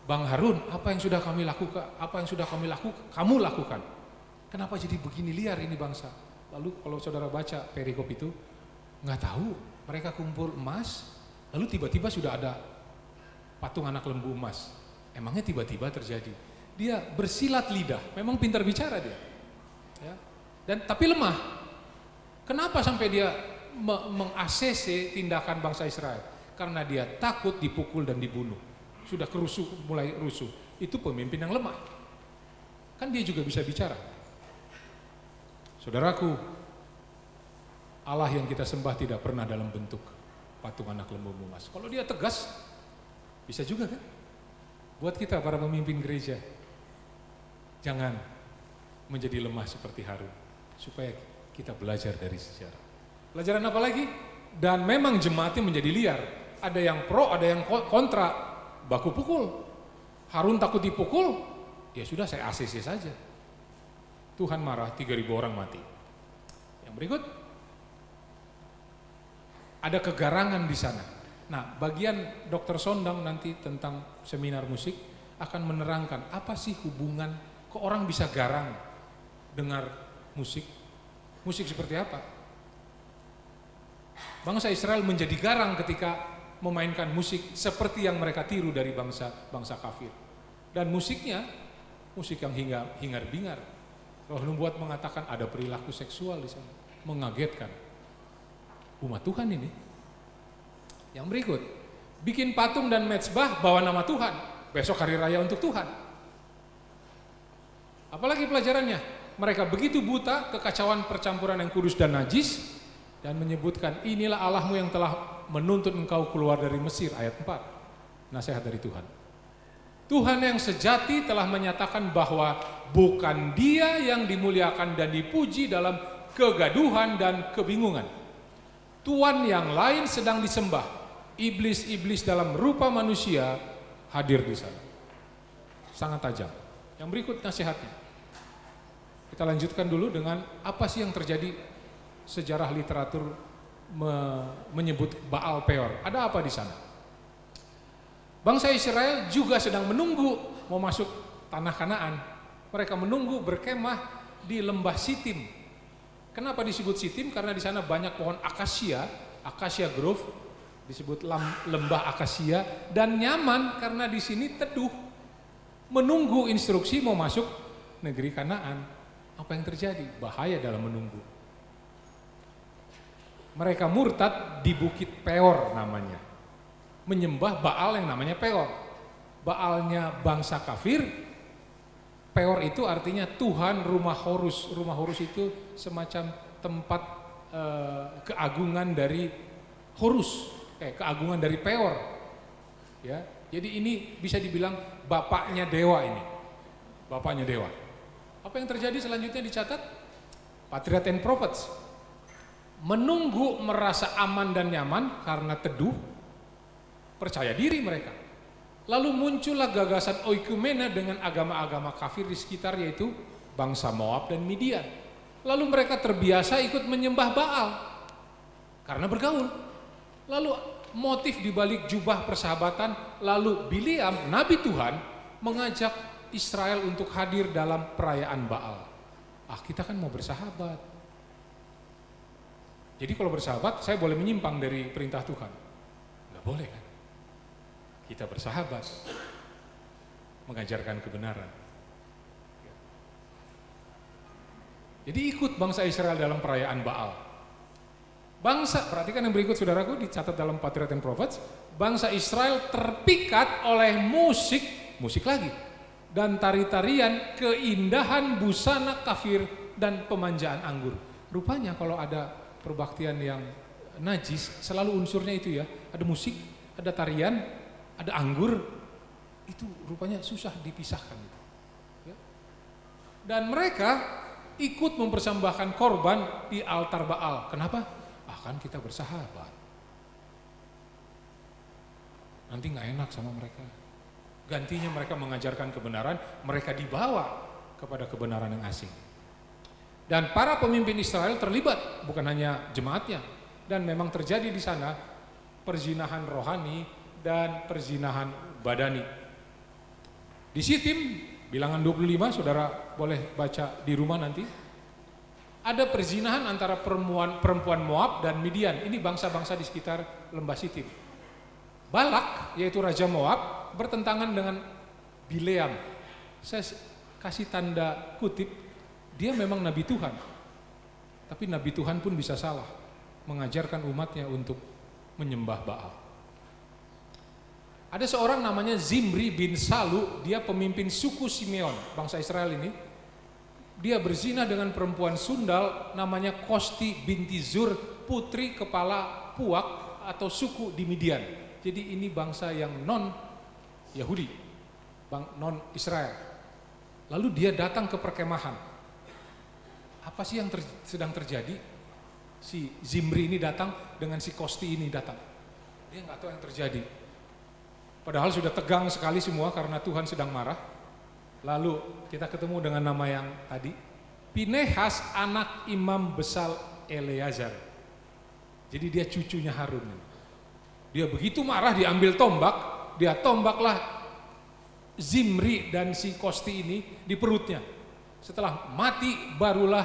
Bang Harun, apa yang sudah kami lakukan? Apa yang sudah kamu lakukan? Kenapa jadi begini liar ini bangsa? Lalu kalau saudara baca perikop itu, nggak tahu. Mereka kumpul emas, lalu tiba-tiba sudah ada patung anak lembu emas. Emangnya tiba-tiba terjadi? Dia bersilat lidah, memang pintar bicara dia. Ya. Tapi lemah. Kenapa sampai dia meng-ACC tindakan bangsa Israel? Karena dia takut dipukul dan dibunuh. Sudah mulai rusuh. Itu pemimpin yang lemah. Kan dia juga bisa bicara. Saudaraku, Allah yang kita sembah tidak pernah dalam bentuk patung anak lembu emas. Kalau dia tegas, bisa juga kan? Buat kita para pemimpin gereja, jangan menjadi lemah seperti Harun. Supaya kita belajar dari sejarah. Pelajaran apa lagi? Dan memang jemaatnya menjadi liar. Ada yang pro, ada yang kontra. Baku pukul. Harun takut dipukul, ya sudah saya ACC saja. Tuhan marah, 3.000 orang mati. Yang berikut, ada kegarangan di sana. Nah, bagian Dr. Sondang nanti tentang seminar musik akan menerangkan apa sih hubungan kok orang bisa garang dengar musik. Musik seperti apa? Bangsa Israel menjadi garang ketika memainkan musik seperti yang mereka tiru dari bangsa kafir. Dan musiknya, musik yang hingar-bingar. Roh Nubuat mengatakan ada perilaku seksual di sana. Mengagetkan. Umat Tuhan ini. Yang berikut, bikin patung dan mezbah bawa nama Tuhan. Besok hari raya untuk Tuhan. Apalagi pelajarannya? Mereka begitu buta kekacauan percampuran yang kudus dan najis, dan menyebutkan inilah Allahmu yang telah menuntun engkau keluar dari Mesir, ayat 4. Nasihat dari Tuhan. Tuhan yang sejati telah menyatakan bahwa bukan Dia yang dimuliakan dan dipuji dalam kegaduhan dan kebingungan. Tuhan yang lain sedang disembah. Iblis-iblis dalam rupa manusia hadir di sana. Sangat tajam. Yang berikut nasihatnya. Kita lanjutkan dulu dengan apa sih yang terjadi. Sejarah literatur menyebut Baal Peor. Ada apa di sana? Bangsa Israel juga sedang menunggu mau masuk tanah Kanaan. Mereka menunggu berkemah di lembah Sitim. Kenapa disebut Sitim? Karena di sana banyak pohon akasia grove, disebut lembah akasia, dan nyaman karena di sini teduh. Menunggu instruksi mau masuk negeri Kanaan. Apa yang terjadi? Bahaya dalam menunggu. Mereka murtad di Bukit Peor namanya. Menyembah Baal yang namanya Peor. Baalnya bangsa kafir. Peor itu artinya Tuhan rumah Horus. Rumah Horus itu semacam tempat keagungan dari Horus. Keagungan dari Peor. Ya, jadi ini bisa dibilang bapaknya dewa ini. Bapaknya dewa. Apa yang terjadi selanjutnya dicatat? Patriarch and Prophets. Menunggu merasa aman dan nyaman karena teduh, percaya diri mereka. Lalu muncullah gagasan oikumena dengan agama-agama kafir di sekitar, yaitu bangsa Moab dan Midian. Lalu mereka terbiasa ikut menyembah Baal karena bergaul. Lalu motif dibalik jubah persahabatan, lalu Bileam, nabi Tuhan, mengajak Israel untuk hadir dalam perayaan Baal. Kita kan mau bersahabat. Jadi kalau bersahabat, saya boleh menyimpang dari perintah Tuhan? Nggak boleh kan? Kita bersahabat, mengajarkan kebenaran. Jadi ikut bangsa Israel dalam perayaan Baal. Perhatikan yang berikut saudaraku, dicatat dalam Patriarch and Prophets. Bangsa Israel terpikat oleh musik lagi, dan tari-tarian keindahan busana kafir dan pemanjaan anggur. Rupanya kalau ada perbaktian yang najis, selalu unsurnya itu ya, ada musik, ada tarian, ada anggur, itu rupanya susah dipisahkan. Ya. Dan mereka ikut mempersembahkan korban di altar Baal. Kenapa? Kan kita bersahabat. Nanti nggak enak sama mereka. Gantinya mereka mengajarkan kebenaran, mereka dibawa kepada kebenaran yang asing. Dan para pemimpin Israel terlibat, bukan hanya jemaatnya. Dan memang terjadi di sana perzinahan rohani dan perzinahan badani. Di Sitim, bilangan 25, saudara boleh baca di rumah nanti. Ada perzinahan antara perempuan Moab dan Midian. Ini bangsa-bangsa di sekitar lembah Sitim. Balak, yaitu Raja Moab, bertentangan dengan Bileam. Saya kasih tanda kutip, dia memang Nabi Tuhan. Tapi Nabi Tuhan pun bisa salah, mengajarkan umatnya untuk menyembah Baal. Ada seorang namanya Zimri bin Salu, dia pemimpin suku Simeon, bangsa Israel ini. Dia berzina dengan perempuan sundal namanya Kosti binti Zur, putri kepala puak atau suku di Midian. Jadi ini bangsa yang non-Yahudi, non-Israel. Lalu dia datang ke perkemahan. Apa sih yang sedang terjadi? si Zimri ini datang dengan si Kosti ini datang. Dia nggak tahu yang terjadi. Padahal sudah tegang sekali semua karena Tuhan sedang marah. Lalu kita ketemu dengan nama yang tadi, Pinehas anak imam besar Eleazar. Jadi dia cucunya Harun. Dia begitu marah, diambil tombak, dia tombaklah Zimri dan si Kosti ini di perutnya. Setelah mati barulah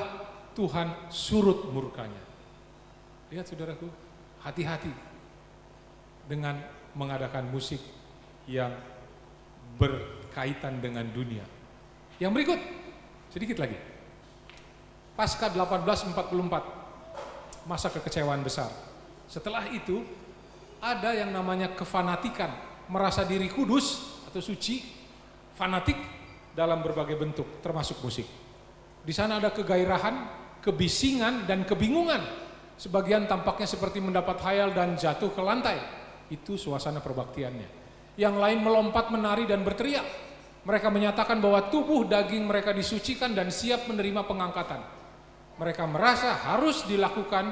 Tuhan surut murkanya. Lihat saudaraku, hati-hati dengan mengadakan musik yang berkaitan dengan dunia. Yang berikut, sedikit lagi. Paskah 1844, masa kekecewaan besar. Setelah itu, ada yang namanya kefanatikan, merasa diri kudus atau suci, fanatik dalam berbagai bentuk, termasuk musik. Di sana ada kegairahan, kebisingan, dan kebingungan. Sebagian tampaknya seperti mendapat khayal dan jatuh ke lantai. Itu suasana perbaktiannya. Yang lain melompat, menari, dan berteriak. Mereka menyatakan bahwa tubuh daging mereka disucikan dan siap menerima pengangkatan. Mereka merasa harus dilakukan,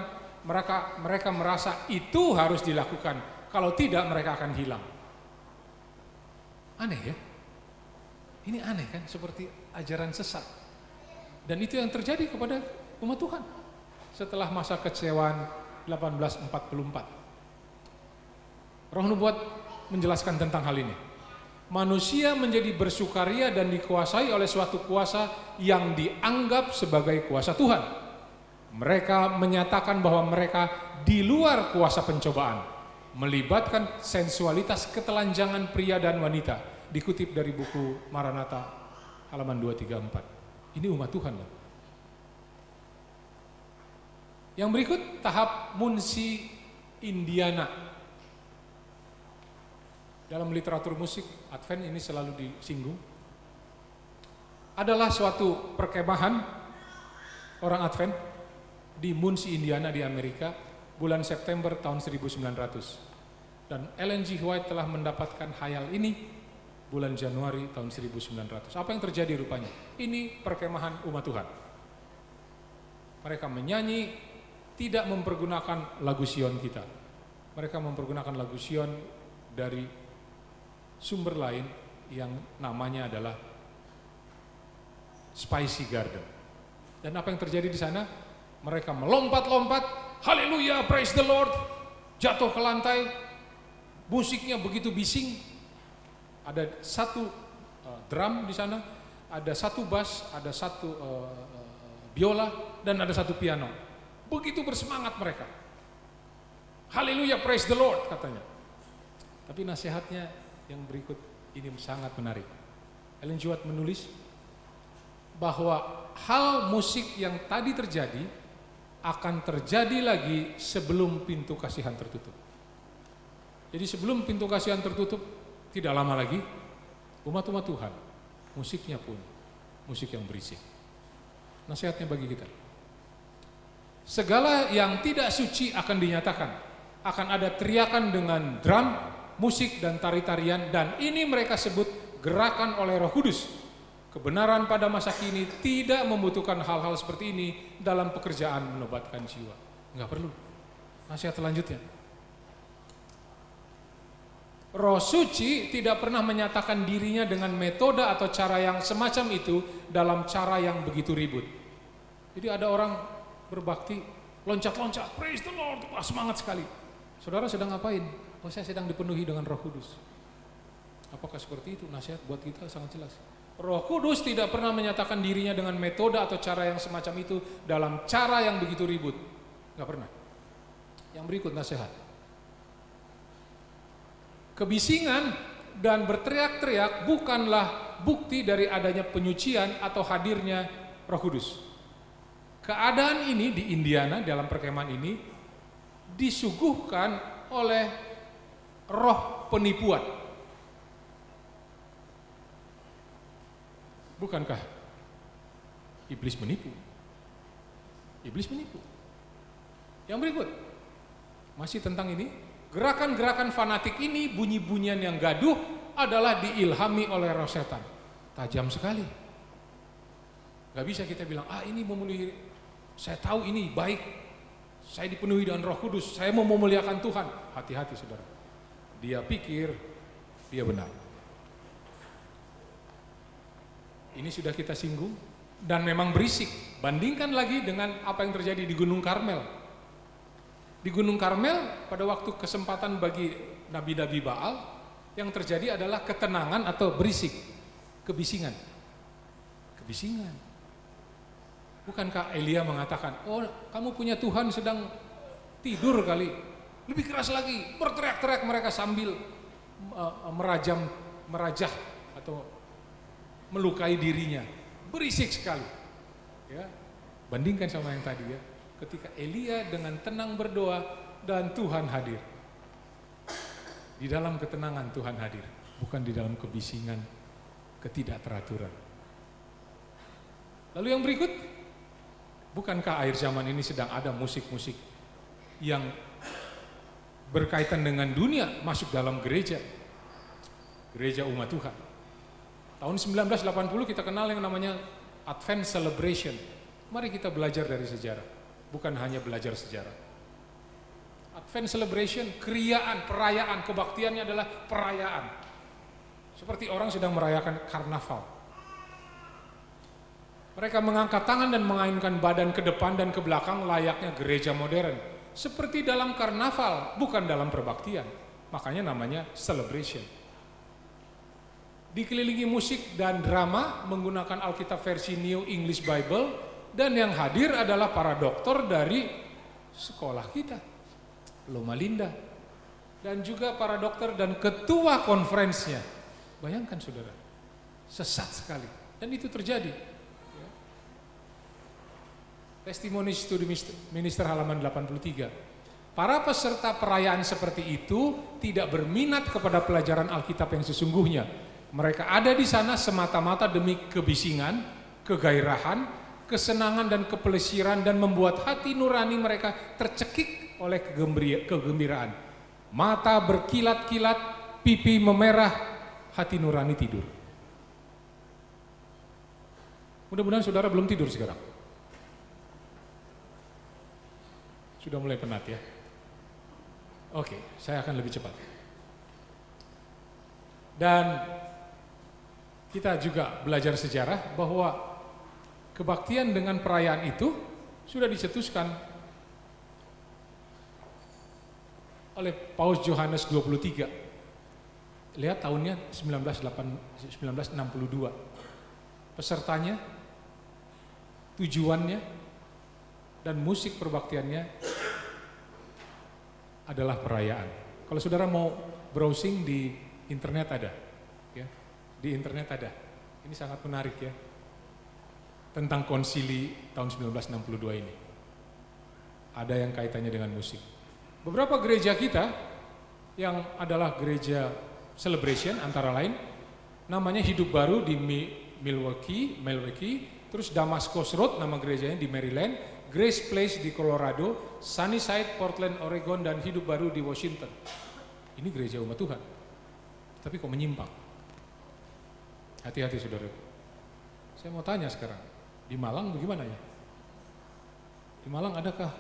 mereka merasa itu harus dilakukan. Kalau tidak mereka akan hilang. Aneh ya? Ini aneh kan, seperti ajaran sesat. Dan itu yang terjadi kepada umat Tuhan setelah masa kekecewaan 1844. Roh Nubuat menjelaskan tentang hal ini. Manusia menjadi bersukaria dan dikuasai oleh suatu kuasa yang dianggap sebagai kuasa Tuhan. Mereka menyatakan bahwa mereka di luar kuasa pencobaan, melibatkan sensualitas ketelanjangan pria dan wanita. Dikutip dari buku Maranatha halaman 234. Ini umat Tuhan loh. Yang berikut tahap Munsi Indiana. Dalam literatur musik Advent ini selalu disinggung. Adalah suatu perkemahan orang Advent di Muncie, Indiana di Amerika bulan September tahun 1900. Dan Ellen G. White telah mendapatkan khayal ini bulan Januari tahun 1900. Apa yang terjadi rupanya? Ini perkemahan umat Tuhan. Mereka menyanyi, tidak mempergunakan lagu Sion kita. Mereka mempergunakan lagu Sion dari sumber lain yang namanya adalah Spicy Garden. Dan apa yang terjadi di sana? Mereka melompat-lompat, haleluya, praise the Lord, jatuh ke lantai, musiknya begitu bising. Ada satu drum di sana, ada satu bass, ada satu biola, dan ada satu piano. Begitu bersemangat mereka. Haleluya, praise the Lord katanya. Tapi nasihatnya yang berikut ini sangat menarik. Ellen G. White menulis bahwa hal musik yang tadi terjadi akan terjadi lagi sebelum pintu kasihan tertutup. Jadi sebelum pintu kasihan tertutup, tidak lama lagi umat-umat Tuhan, musiknya pun musik yang berisik. Nasihatnya bagi kita, segala yang tidak suci akan dinyatakan. Akan ada teriakan dengan drum, musik, dan tari-tarian. Dan ini mereka sebut gerakan oleh Roh Kudus. Kebenaran pada masa kini tidak membutuhkan hal-hal seperti ini dalam pekerjaan menobatkan jiwa. Enggak perlu. Nasihat selanjutnya, Roh Suci tidak pernah menyatakan dirinya dengan metode atau cara yang semacam itu dalam cara yang begitu ribut. Jadi ada orang berbakti, loncat-loncat, praise the Lord, semangat sekali. Saudara sedang ngapain? Oh, saya sedang dipenuhi dengan Roh Kudus. Apakah seperti itu? Nasihat buat kita sangat jelas. Roh Kudus tidak pernah menyatakan dirinya dengan metode atau cara yang semacam itu dalam cara yang begitu ribut. Enggak pernah. Yang berikut nasihat. Kebisingan dan berteriak-teriak bukanlah bukti dari adanya penyucian atau hadirnya Roh Kudus. Keadaan ini di Indiana dalam perkemahan ini disuguhkan oleh roh penipuan. Bukankah iblis menipu? Iblis menipu. Yang berikut masih tentang ini. Gerakan-gerakan fanatik ini, bunyi-bunyian yang gaduh adalah diilhami oleh roh setan. Tajam sekali. Gak bisa kita bilang, ini memenuhi, saya tahu ini baik, Saya dipenuhi dengan Roh Kudus, saya mau memuliakan Tuhan. Hati-hati saudara. Dia pikir dia benar. Ini sudah kita singgung dan memang berisik. Bandingkan lagi dengan apa yang terjadi di Gunung Karmel. Di Gunung Karmel pada waktu kesempatan bagi nabi-nabi Baal, yang terjadi adalah ketenangan atau berisik, kebisingan. Kebisingan. Bukankah Elia mengatakan, oh kamu punya Tuhan sedang tidur kali. Lebih keras lagi, berteriak-teriak mereka sambil merajah atau melukai dirinya. Berisik sekali. Ya, bandingkan sama yang tadi ya. Ketika Elia dengan tenang berdoa dan Tuhan hadir. Di dalam ketenangan Tuhan hadir, bukan di dalam kebisingan, ketidakteraturan. Lalu yang berikut, bukankah akhir zaman ini sedang ada musik-musik yang berkaitan dengan dunia masuk dalam gereja umat Tuhan. Tahun 1980 kita kenal yang namanya Advent Celebration. Mari kita belajar dari sejarah, bukan hanya belajar sejarah. Advent Celebration, keriaan, perayaan, kebaktiannya adalah perayaan. Seperti orang sedang merayakan karnaval. Mereka mengangkat tangan dan mengainkan badan ke depan dan ke belakang layaknya gereja modern. Seperti dalam karnaval, bukan dalam perbaktian. Makanya namanya celebration. Dikelilingi musik dan drama menggunakan Alkitab versi New English Bible, dan yang hadir adalah para dokter dari sekolah kita, Loma Linda, dan juga para dokter dan ketua konferensinya. Bayangkan saudara, sesat sekali, dan itu terjadi. Testimonies to the Minister halaman 83. Para peserta perayaan seperti itu tidak berminat kepada pelajaran Alkitab yang sesungguhnya. Mereka ada di sana semata-mata demi kebisingan, kegairahan, kesenangan dan kepelesiran, dan membuat hati nurani mereka tercekik oleh kegembiraan. Mata berkilat-kilat, pipi memerah, hati nurani tidur. Mudah-mudahan saudara belum tidur sekarang. Sudah mulai penat ya. Oke, saya akan lebih cepat. Dan kita juga belajar sejarah bahwa kebaktian dengan perayaan itu sudah dicetuskan oleh Paus Yohanes 23. Lihat tahunnya 1962. Pesertanya, tujuannya, dan musik perbaktiannya adalah perayaan. Kalau saudara mau browsing di internet ada, ya, di internet ada. Ini sangat menarik ya, tentang konsili tahun 1962 ini. Ada yang kaitannya dengan musik. Beberapa gereja kita yang adalah gereja celebration antara lain, namanya Hidup Baru di Milwaukee, terus Damascus Road nama gerejanya di Maryland, Grace Place di Colorado, Sunnyside, Portland, Oregon, dan Hidup Baru di Washington. Ini gereja umat Tuhan. Tapi kok menyimpang? Hati-hati saudara. Saya mau tanya sekarang, di Malang bagaimana ya? Di Malang adakah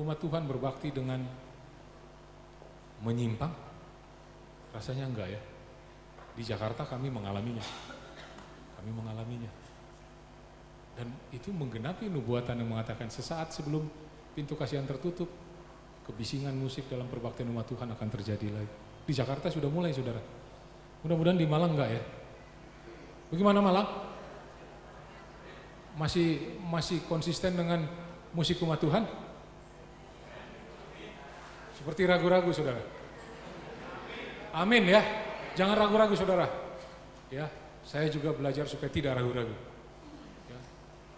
umat Tuhan berbakti dengan menyimpang? Rasanya enggak ya. Di Jakarta kami mengalaminya. Dan itu menggenapi nubuatan yang mengatakan sesaat sebelum pintu kasihan tertutup, kebisingan musik dalam perbaktian umat Tuhan akan terjadi lagi. Di Jakarta sudah mulai saudara. Mudah-mudahan di Malang enggak ya. Bagaimana Malang? Masih konsisten dengan musik umat Tuhan? Seperti ragu-ragu saudara. Amin ya. Jangan ragu-ragu saudara. Ya, saya juga belajar supaya tidak ragu-ragu.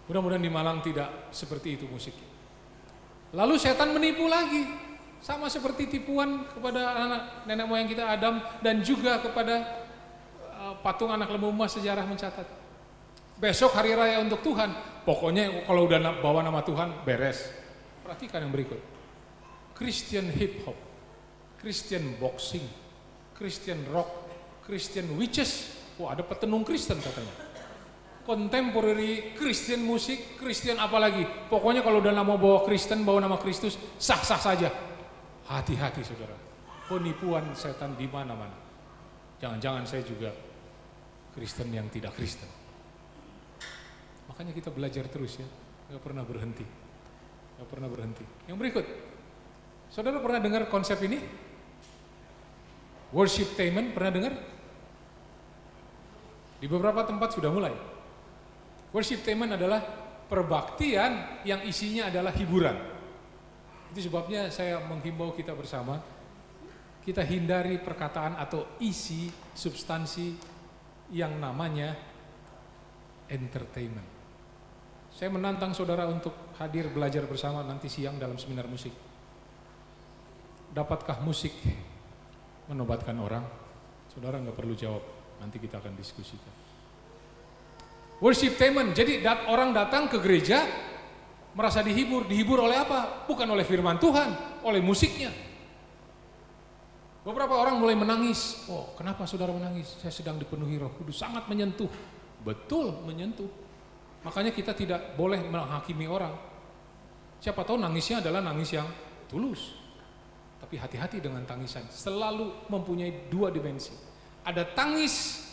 Mudah-mudahan di Malang tidak seperti itu musiknya. Lalu setan menipu lagi, sama seperti tipuan kepada anak nenek moyang kita Adam, dan juga kepada patung anak lembu emas. Sejarah mencatat besok hari raya untuk Tuhan, pokoknya kalau udah bawa nama Tuhan beres. Perhatikan yang berikut: Christian hip hop, Christian boxing, Christian rock, Christian witches. Wah, ada petenung Kristen katanya. contemporary Christian musik, Christian apalagi. Pokoknya kalau udah mau bawa Kristen, bawa nama Kristus, sah-sah saja. Hati-hati saudara, penipuan setan di mana-mana. Jangan-jangan saya juga Kristen yang tidak Kristen. Makanya kita belajar terus ya, gak pernah berhenti. Gak pernah berhenti. Yang berikut, saudara pernah dengar konsep ini? Worshiptainment, pernah dengar? Di beberapa tempat sudah mulai. Worshiptainment adalah perbaktian yang isinya adalah hiburan. Itu sebabnya saya menghimbau kita bersama, kita hindari perkataan atau isi substansi yang namanya entertainment. Saya menantang saudara untuk hadir belajar bersama nanti siang dalam seminar musik. Dapatkah musik menobatkan orang? Saudara nggak perlu jawab, nanti kita akan diskusikan. Worshiptainment, jadi orang datang ke gereja merasa dihibur oleh apa? Bukan oleh firman Tuhan, oleh musiknya. Beberapa orang mulai menangis. Oh, kenapa saudara menangis? Saya sedang dipenuhi Roh Kudus, sangat menyentuh. Betul, menyentuh. Makanya kita tidak boleh menghakimi orang. Siapa tahu nangisnya adalah nangis yang tulus. Tapi hati-hati dengan tangisan, selalu mempunyai dua dimensi. Ada tangis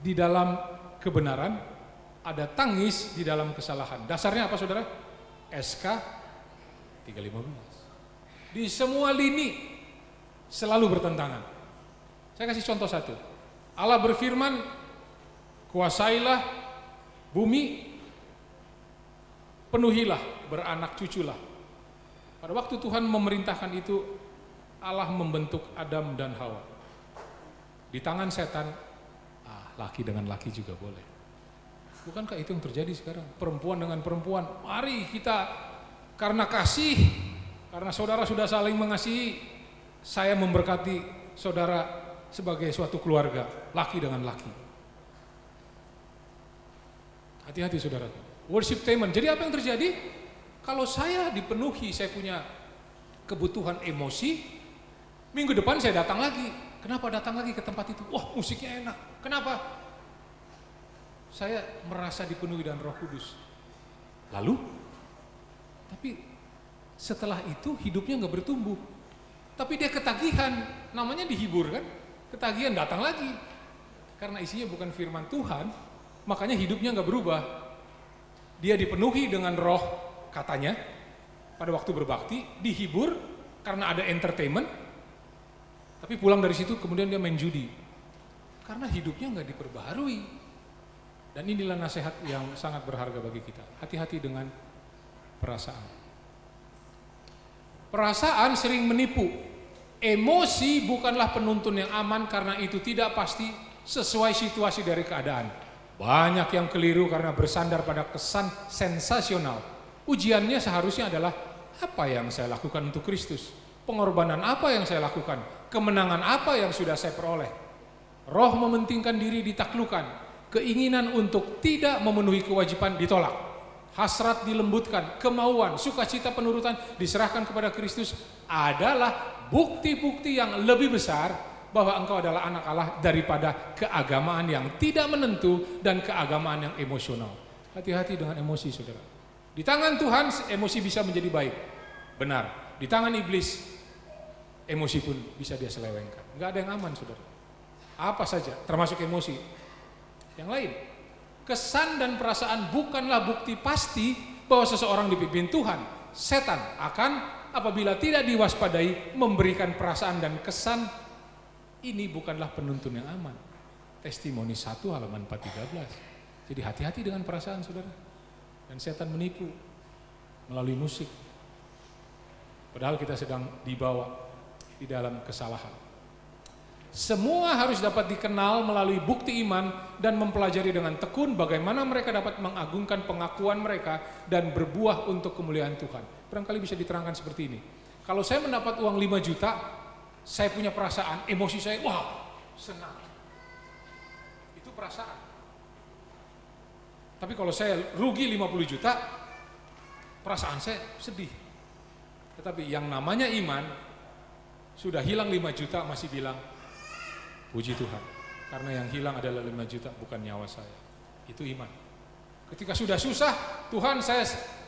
di dalam kebenaran, ada tangis di dalam kesalahan. Dasarnya apa saudara? SK 315. Di semua lini selalu bertentangan. Saya kasih contoh satu. Allah berfirman, kuasailah bumi, penuhilah, beranak cuculah. Pada waktu Tuhan memerintahkan itu, Allah membentuk Adam dan Hawa. Di tangan setan, laki dengan laki juga boleh. Bukankah itu yang terjadi sekarang? Perempuan dengan perempuan, mari kita karena kasih, karena saudara sudah saling mengasihi, saya memberkati saudara sebagai suatu keluarga, laki dengan laki. Hati-hati saudara. Worshiptainment. Jadi apa yang terjadi? Kalau saya dipenuhi, saya punya kebutuhan emosi, minggu depan saya datang lagi. Kenapa datang lagi ke tempat itu? Wah, musiknya enak. Kenapa? Saya merasa dipenuhi dengan Roh Kudus. Lalu, tapi setelah itu hidupnya nggak bertumbuh. Tapi dia ketagihan, namanya dihibur kan? Ketagihan datang lagi. Karena isinya bukan firman Tuhan, makanya hidupnya nggak berubah. Dia dipenuhi dengan roh katanya, pada waktu berbakti, dihibur karena ada entertainment, tapi pulang dari situ kemudian dia main judi. Karena hidupnya nggak diperbaharui. Dan inilah nasihat yang sangat berharga bagi kita. Hati-hati dengan perasaan. Perasaan sering menipu. Emosi bukanlah penuntun yang aman karena itu tidak pasti sesuai situasi dari keadaan. Banyak yang keliru karena bersandar pada kesan sensasional. Ujiannya seharusnya adalah apa yang saya lakukan untuk Kristus? Pengorbanan apa yang saya lakukan? Kemenangan apa yang sudah saya peroleh? Roh mementingkan diri ditaklukkan. Keinginan untuk tidak memenuhi kewajiban ditolak. Hasrat dilembutkan, kemauan, sukacita penurutan diserahkan kepada Kristus adalah bukti-bukti yang lebih besar bahwa engkau adalah anak Allah daripada keagamaan yang tidak menentu dan keagamaan yang emosional. Hati-hati dengan emosi saudara. Di tangan Tuhan emosi bisa menjadi baik, benar. Di tangan iblis emosi pun bisa dia selewengkan. Enggak ada yang aman saudara. Apa saja termasuk emosi. Yang lain, kesan dan perasaan bukanlah bukti pasti bahwa seseorang dipimpin Tuhan. Setan akan apabila tidak diwaspadai memberikan perasaan dan kesan. Ini bukanlah penuntun yang aman. Testimoni 1 halaman 413. Jadi hati-hati dengan perasaan saudara. Dan setan menipu melalui musik. Padahal kita sedang dibawa di dalam kesalahan. Semua harus dapat dikenal melalui bukti iman dan mempelajari dengan tekun bagaimana mereka dapat mengagungkan pengakuan mereka dan berbuah untuk kemuliaan Tuhan. Barangkali bisa diterangkan seperti ini. Kalau saya mendapat uang 5 juta, saya punya perasaan, emosi saya, wah, senang. Itu perasaan. Tapi kalau saya rugi 50 juta, perasaan saya sedih. Tetapi yang namanya iman, sudah hilang 5 juta masih bilang, puji Tuhan, karena yang hilang adalah 5 juta bukan nyawa saya. Itu iman. Ketika sudah susah, Tuhan saya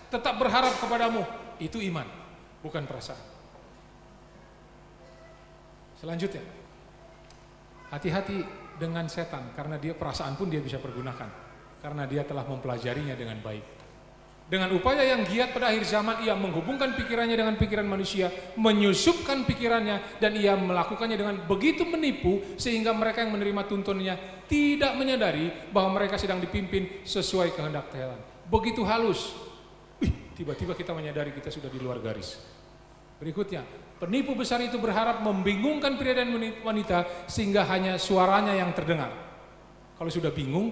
tetap berharap kepadamu. Itu iman, bukan perasaan. Selanjutnya, hati-hati dengan setan, karena dia perasaan pun dia bisa pergunakan, karena dia telah mempelajarinya dengan baik. Dengan upaya yang giat pada akhir zaman, ia menghubungkan pikirannya dengan pikiran manusia, menyusupkan pikirannya, dan ia melakukannya dengan begitu menipu, sehingga mereka yang menerima tuntunannya tidak menyadari bahwa mereka sedang dipimpin sesuai kehendak Tuhan. Begitu halus, tiba-tiba kita menyadari kita sudah di luar garis. Berikutnya, penipu besar itu berharap membingungkan pria dan wanita sehingga hanya suaranya yang terdengar. Kalau sudah bingung,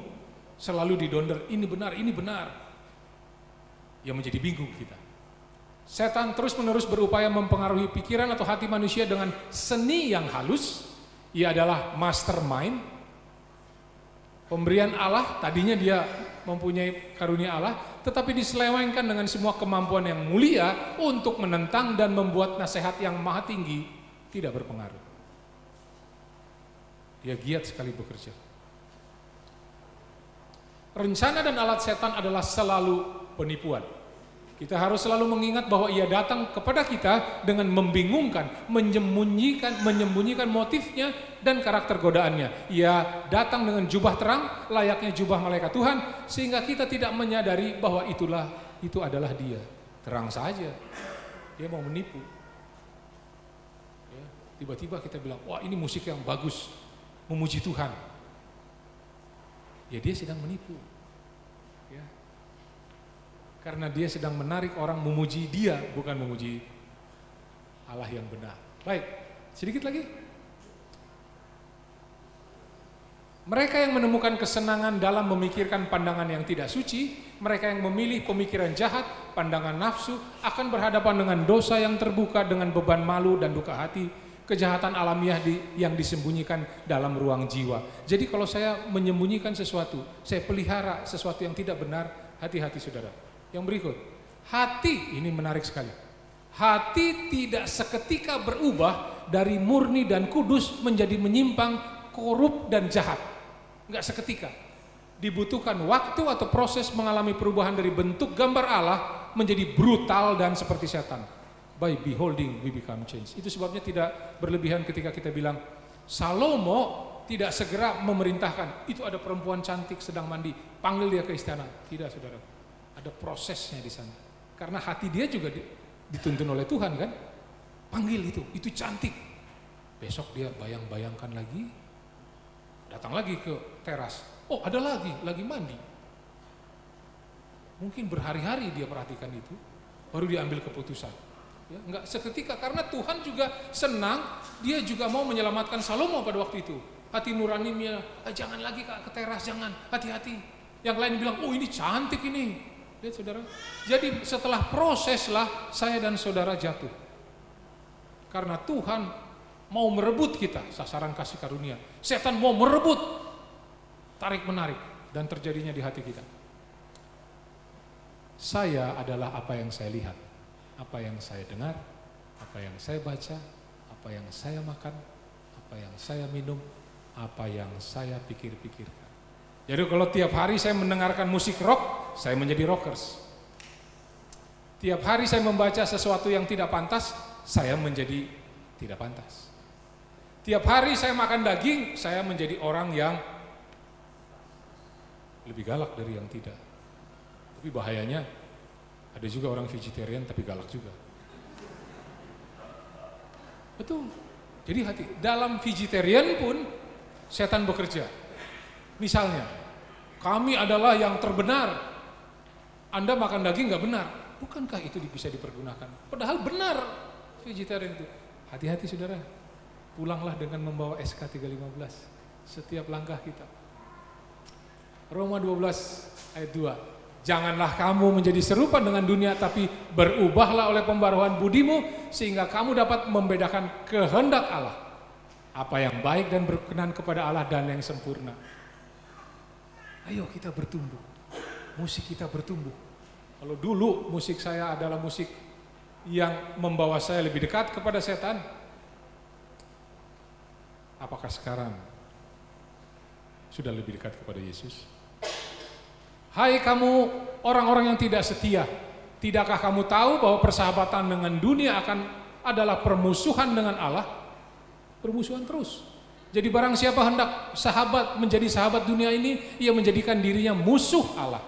selalu didonder, ini benar, ini benar. Ya menjadi bingung kita. Setan terus-menerus berupaya mempengaruhi pikiran atau hati manusia dengan seni yang halus. Ia adalah mastermind. Pemberian Allah, tadinya dia mempunyai karunia Allah, tetapi diselewengkan dengan semua kemampuan yang mulia untuk menentang dan membuat nasihat yang maha tinggi tidak berpengaruh. Dia giat sekali bekerja. Rencana dan alat setan adalah selalu penipuan. Kita harus selalu mengingat bahwa ia datang kepada kita dengan membingungkan, menyembunyikan motifnya dan karakter godaannya. Ia datang dengan jubah terang, layaknya jubah malaikat Tuhan, sehingga kita tidak menyadari bahwa itu adalah dia. Terang saja, dia mau menipu. Ya, tiba-tiba kita bilang, wah ini musik yang bagus, memuji Tuhan. Ya dia sedang menipu. Karena dia sedang menarik orang memuji dia, bukan memuji Allah yang benar. Baik, sedikit lagi. Mereka yang menemukan kesenangan dalam memikirkan pandangan yang tidak suci, mereka yang memilih pemikiran jahat, pandangan nafsu, akan berhadapan dengan dosa yang terbuka dengan beban malu dan duka hati, kejahatan alamiah yang disembunyikan dalam ruang jiwa. Jadi kalau saya menyembunyikan sesuatu, saya pelihara sesuatu yang tidak benar, hati-hati saudara. Yang berikut, hati ini menarik sekali. Hati tidak seketika berubah dari murni dan kudus menjadi menyimpang, korup dan jahat. Enggak seketika. Dibutuhkan waktu atau proses mengalami perubahan dari bentuk gambar Allah menjadi brutal dan seperti setan. By beholding we become changed. Itu sebabnya tidak berlebihan ketika kita bilang Salomo tidak segera memerintahkan, itu ada perempuan cantik sedang mandi, panggil dia ke istana. Tidak, saudara. Ada prosesnya di sana. Karena hati dia juga dituntun oleh Tuhan kan. Panggil itu cantik. Besok dia bayang-bayangkan lagi, datang lagi ke teras. Oh ada lagi mandi. Mungkin berhari-hari dia perhatikan itu, baru dia ambil keputusan. Ya, enggak seketika, karena Tuhan juga senang, dia juga mau menyelamatkan Salomo pada waktu itu. Hati nuraninya, jangan lagi ke teras, jangan, hati-hati. Yang lain bilang, oh ini cantik ini. Lihat saudara, jadi setelah proseslah saya dan saudara jatuh. Karena Tuhan mau merebut kita, sasaran kasih karunia. Setan mau merebut, tarik menarik, dan terjadinya di hati kita. Saya adalah apa yang saya lihat, apa yang saya dengar, apa yang saya baca, apa yang saya makan, apa yang saya minum, apa yang saya pikir-pikirkan. Jadi kalau tiap hari saya mendengarkan musik rock, saya menjadi rockers. Tiap hari saya membaca sesuatu yang tidak pantas, saya menjadi tidak pantas. Tiap hari saya makan daging, saya menjadi orang yang lebih galak dari yang tidak. Tapi bahayanya, ada juga orang vegetarian tapi galak juga. Betul. Jadi hati, dalam vegetarian pun setan bekerja. Misalnya, kami adalah yang terbenar. Anda makan daging gak benar. Bukankah itu bisa dipergunakan? Padahal benar vegetarian itu. Hati-hati saudara. Pulanglah dengan membawa SK 315 setiap langkah kita. Roma 12 ayat 2. Janganlah kamu menjadi serupa dengan dunia, tapi berubahlah oleh pembaruan budimu sehingga kamu dapat membedakan kehendak Allah. Apa yang baik dan berkenan kepada Allah dan yang sempurna. Ayo kita bertumbuh, musik kita bertumbuh. Kalau dulu musik saya adalah musik yang membawa saya lebih dekat kepada setan, apakah sekarang sudah lebih dekat kepada Yesus? Hai kamu orang-orang yang tidak setia, tidakkah kamu tahu bahwa persahabatan dengan dunia adalah permusuhan dengan Allah? Permusuhan terus. Jadi barang siapa hendak menjadi sahabat dunia ini, ia menjadikan dirinya musuh Allah.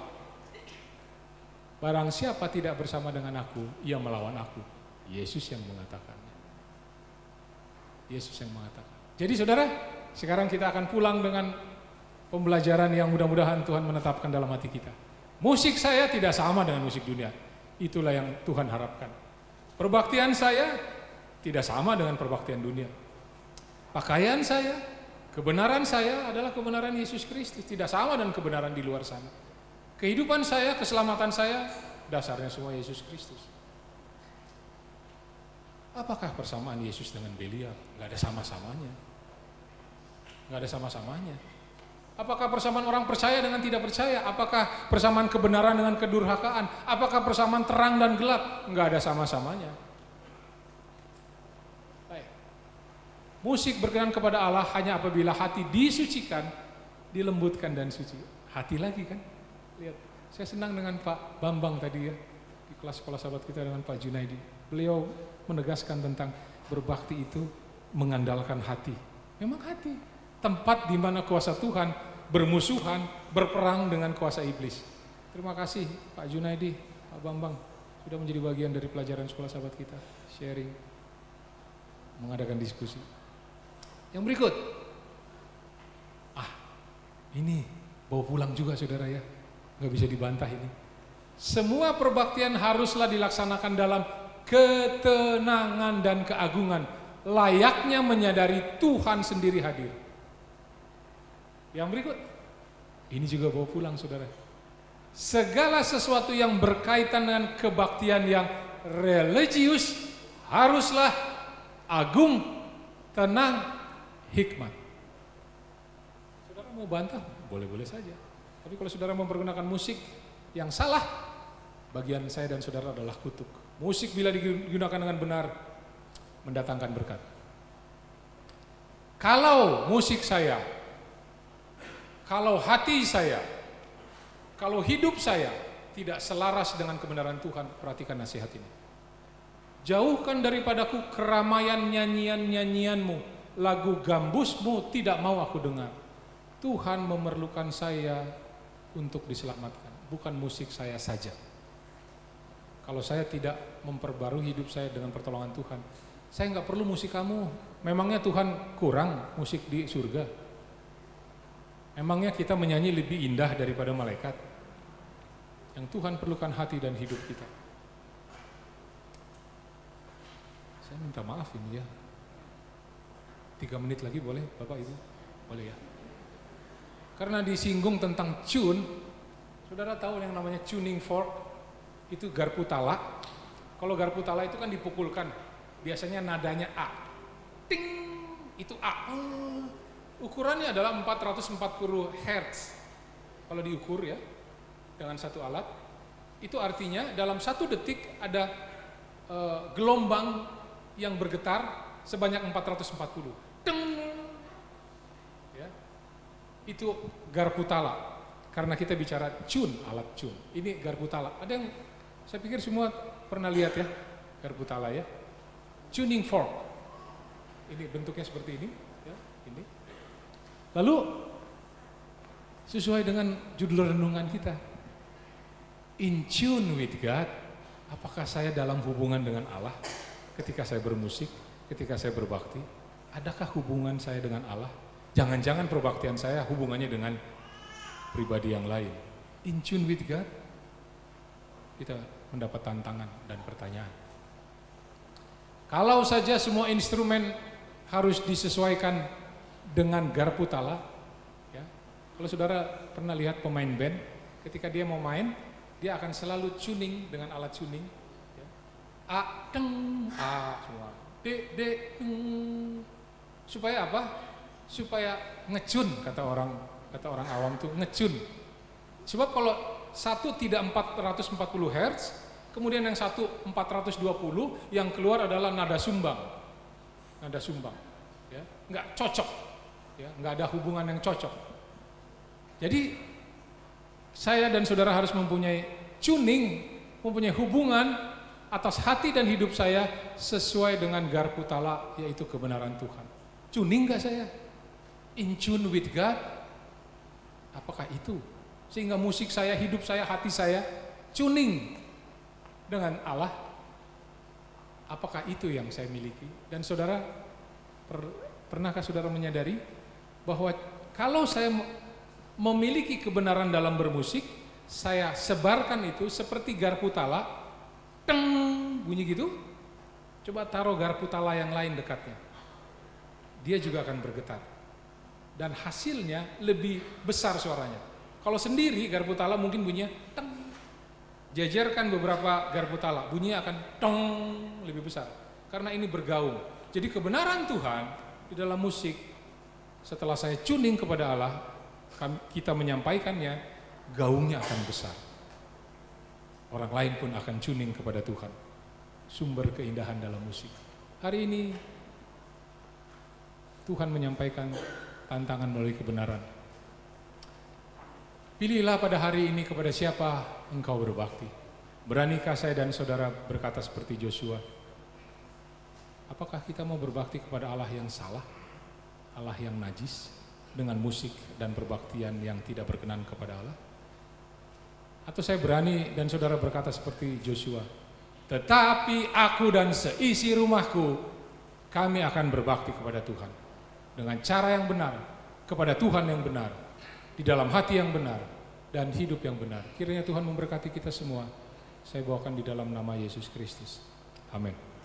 Barang siapa tidak bersama dengan aku, ia melawan aku. Yesus yang mengatakannya. Yesus yang mengatakan. Jadi saudara, sekarang kita akan pulang dengan pembelajaran yang mudah-mudahan Tuhan menetapkan dalam hati kita. Musik saya tidak sama dengan musik dunia. Itulah yang Tuhan harapkan. Perbaktian saya tidak sama dengan perbaktian dunia. Pakaian saya, kebenaran saya adalah kebenaran Yesus Kristus, tidak sama dengan kebenaran di luar sana. Kehidupan saya, keselamatan saya, dasarnya semua Yesus Kristus. Apakah persamaan Yesus dengan Belial? Gak ada sama-samanya. Gak ada sama-samanya. Apakah persamaan orang percaya dengan tidak percaya? Apakah persamaan kebenaran dengan kedurhakaan? Apakah persamaan terang dan gelap? Enggak ada sama-samanya. Baik. Musik berkenan kepada Allah hanya apabila hati disucikan, dilembutkan dan suci. Hati lagi kan? Lihat, saya senang dengan Pak Bambang tadi ya, di kelas sekolah sahabat kita dengan Pak Junaidi. Beliau menegaskan tentang berbakti itu mengandalkan hati. Memang hati. Tempat di mana kuasa Tuhan bermusuhan, berperang dengan kuasa iblis. Terima kasih Pak Junaidi, Pak Bambang sudah menjadi bagian dari pelajaran sekolah sahabat kita, sharing, mengadakan diskusi. Yang berikut, ini bawa pulang juga saudara ya, nggak bisa dibantah ini. Semua perbaktian haruslah dilaksanakan dalam ketenangan dan keagungan, layaknya menyadari Tuhan sendiri hadir. Yang berikut, ini juga bawa pulang saudara. Segala sesuatu yang berkaitan dengan kebaktian yang religius haruslah agung, tenang, hikmat. Saudara mau bantah? Boleh-boleh saja. Tapi kalau saudara mempergunakan musik yang salah, bagian saya dan saudara adalah kutuk. Musik bila digunakan dengan benar mendatangkan berkat. Kalau musik saya, kalau hati saya, kalau hidup saya tidak selaras dengan kebenaran Tuhan, perhatikan nasihat ini. Jauhkan daripadaku keramaian nyanyian-nyanyianmu, lagu gambusmu tidak mau aku dengar. Tuhan memerlukan saya untuk diselamatkan, bukan musik saya saja. Kalau saya tidak memperbarui hidup saya dengan pertolongan Tuhan, saya nggak perlu musik kamu. Memangnya Tuhan kurang musik di surga? Emangnya kita menyanyi lebih indah daripada malaikat? Yang Tuhan perlukan hati dan hidup kita. Saya minta maaf ini ya. 3 menit lagi boleh Bapak Ibu? Boleh ya. Karena disinggung tentang tune, saudara tahu yang namanya tuning fork? Itu garpu tala. Kalau garpu tala itu kan dipukulkan, biasanya nadanya A. Ting, itu A. Ukurannya adalah 440 Hz. Kalau diukur ya dengan satu alat, itu artinya dalam 1 detik ada gelombang yang bergetar sebanyak 440. Deng. Ya. Itu garpu tala. Karena kita bicara tune, alat tune. Ini garpu tala. Ada yang saya pikir semua pernah lihat ya garpu tala ya. Tuning fork. Ini bentuknya seperti ini, ya, ini. Lalu sesuai dengan judul renungan kita, in tune with God. Apakah saya dalam hubungan dengan Allah ketika saya bermusik, ketika saya berbakti? Adakah hubungan saya dengan Allah? Jangan-jangan perbaktian saya hubungannya dengan pribadi yang lain. In tune with God, kita mendapat tantangan dan pertanyaan. Kalau saja semua instrumen harus disesuaikan dengan garpu tala, ya. Kalau saudara pernah lihat pemain band, ketika dia mau main, dia akan selalu tuning dengan alat tuning, ya. A, deng, A semua, D, supaya apa? Supaya ngecun, kata orang awam tuh ngecun. Sebab kalau satu tidak 440 Hz, kemudian yang satu 420, yang keluar adalah nada sumbang, ya, nggak cocok. Ya, nggak ada hubungan yang cocok. Jadi Saya dan saudara harus mempunyai tuning, mempunyai hubungan atas hati dan hidup saya sesuai dengan garpu tala, yaitu kebenaran Tuhan. Tuning gak saya? In tune with God? Apakah itu? Sehingga musik saya, hidup saya, hati saya tuning dengan Allah. Apakah itu yang saya miliki? Dan saudara, pernahkah saudara menyadari bahwa kalau saya memiliki kebenaran dalam bermusik, saya sebarkan itu seperti garpu tala, teng, bunyi gitu. Coba taruh garpu tala yang lain dekatnya, dia juga akan bergetar. Dan hasilnya lebih besar suaranya. Kalau sendiri garpu tala mungkin bunyinya teng. Jajarkan beberapa garpu tala, bunyinya akan tong, lebih besar. Karena ini bergaung. Jadi kebenaran Tuhan di dalam musik, setelah saya tuning kepada Allah, kita menyampaikannya, gaungnya akan besar. Orang lain pun akan tuning kepada Tuhan. Sumber keindahan dalam musik. Hari ini Tuhan menyampaikan tantangan melalui kebenaran. Pilihlah pada hari ini kepada siapa engkau berbakti. Beranikah saya dan saudara berkata seperti Joshua? Apakah kita mau berbakti kepada Allah yang salah? Allah yang najis dengan musik dan perbaktian yang tidak berkenan kepada Allah? Atau saya berani dan saudara berkata seperti Joshua, tetapi aku dan seisi rumahku, kami akan berbakti kepada Tuhan dengan cara yang benar, kepada Tuhan yang benar, di dalam hati yang benar dan hidup yang benar. Kiranya Tuhan memberkati kita semua. Saya bawakan di dalam nama Yesus Kristus. Amin.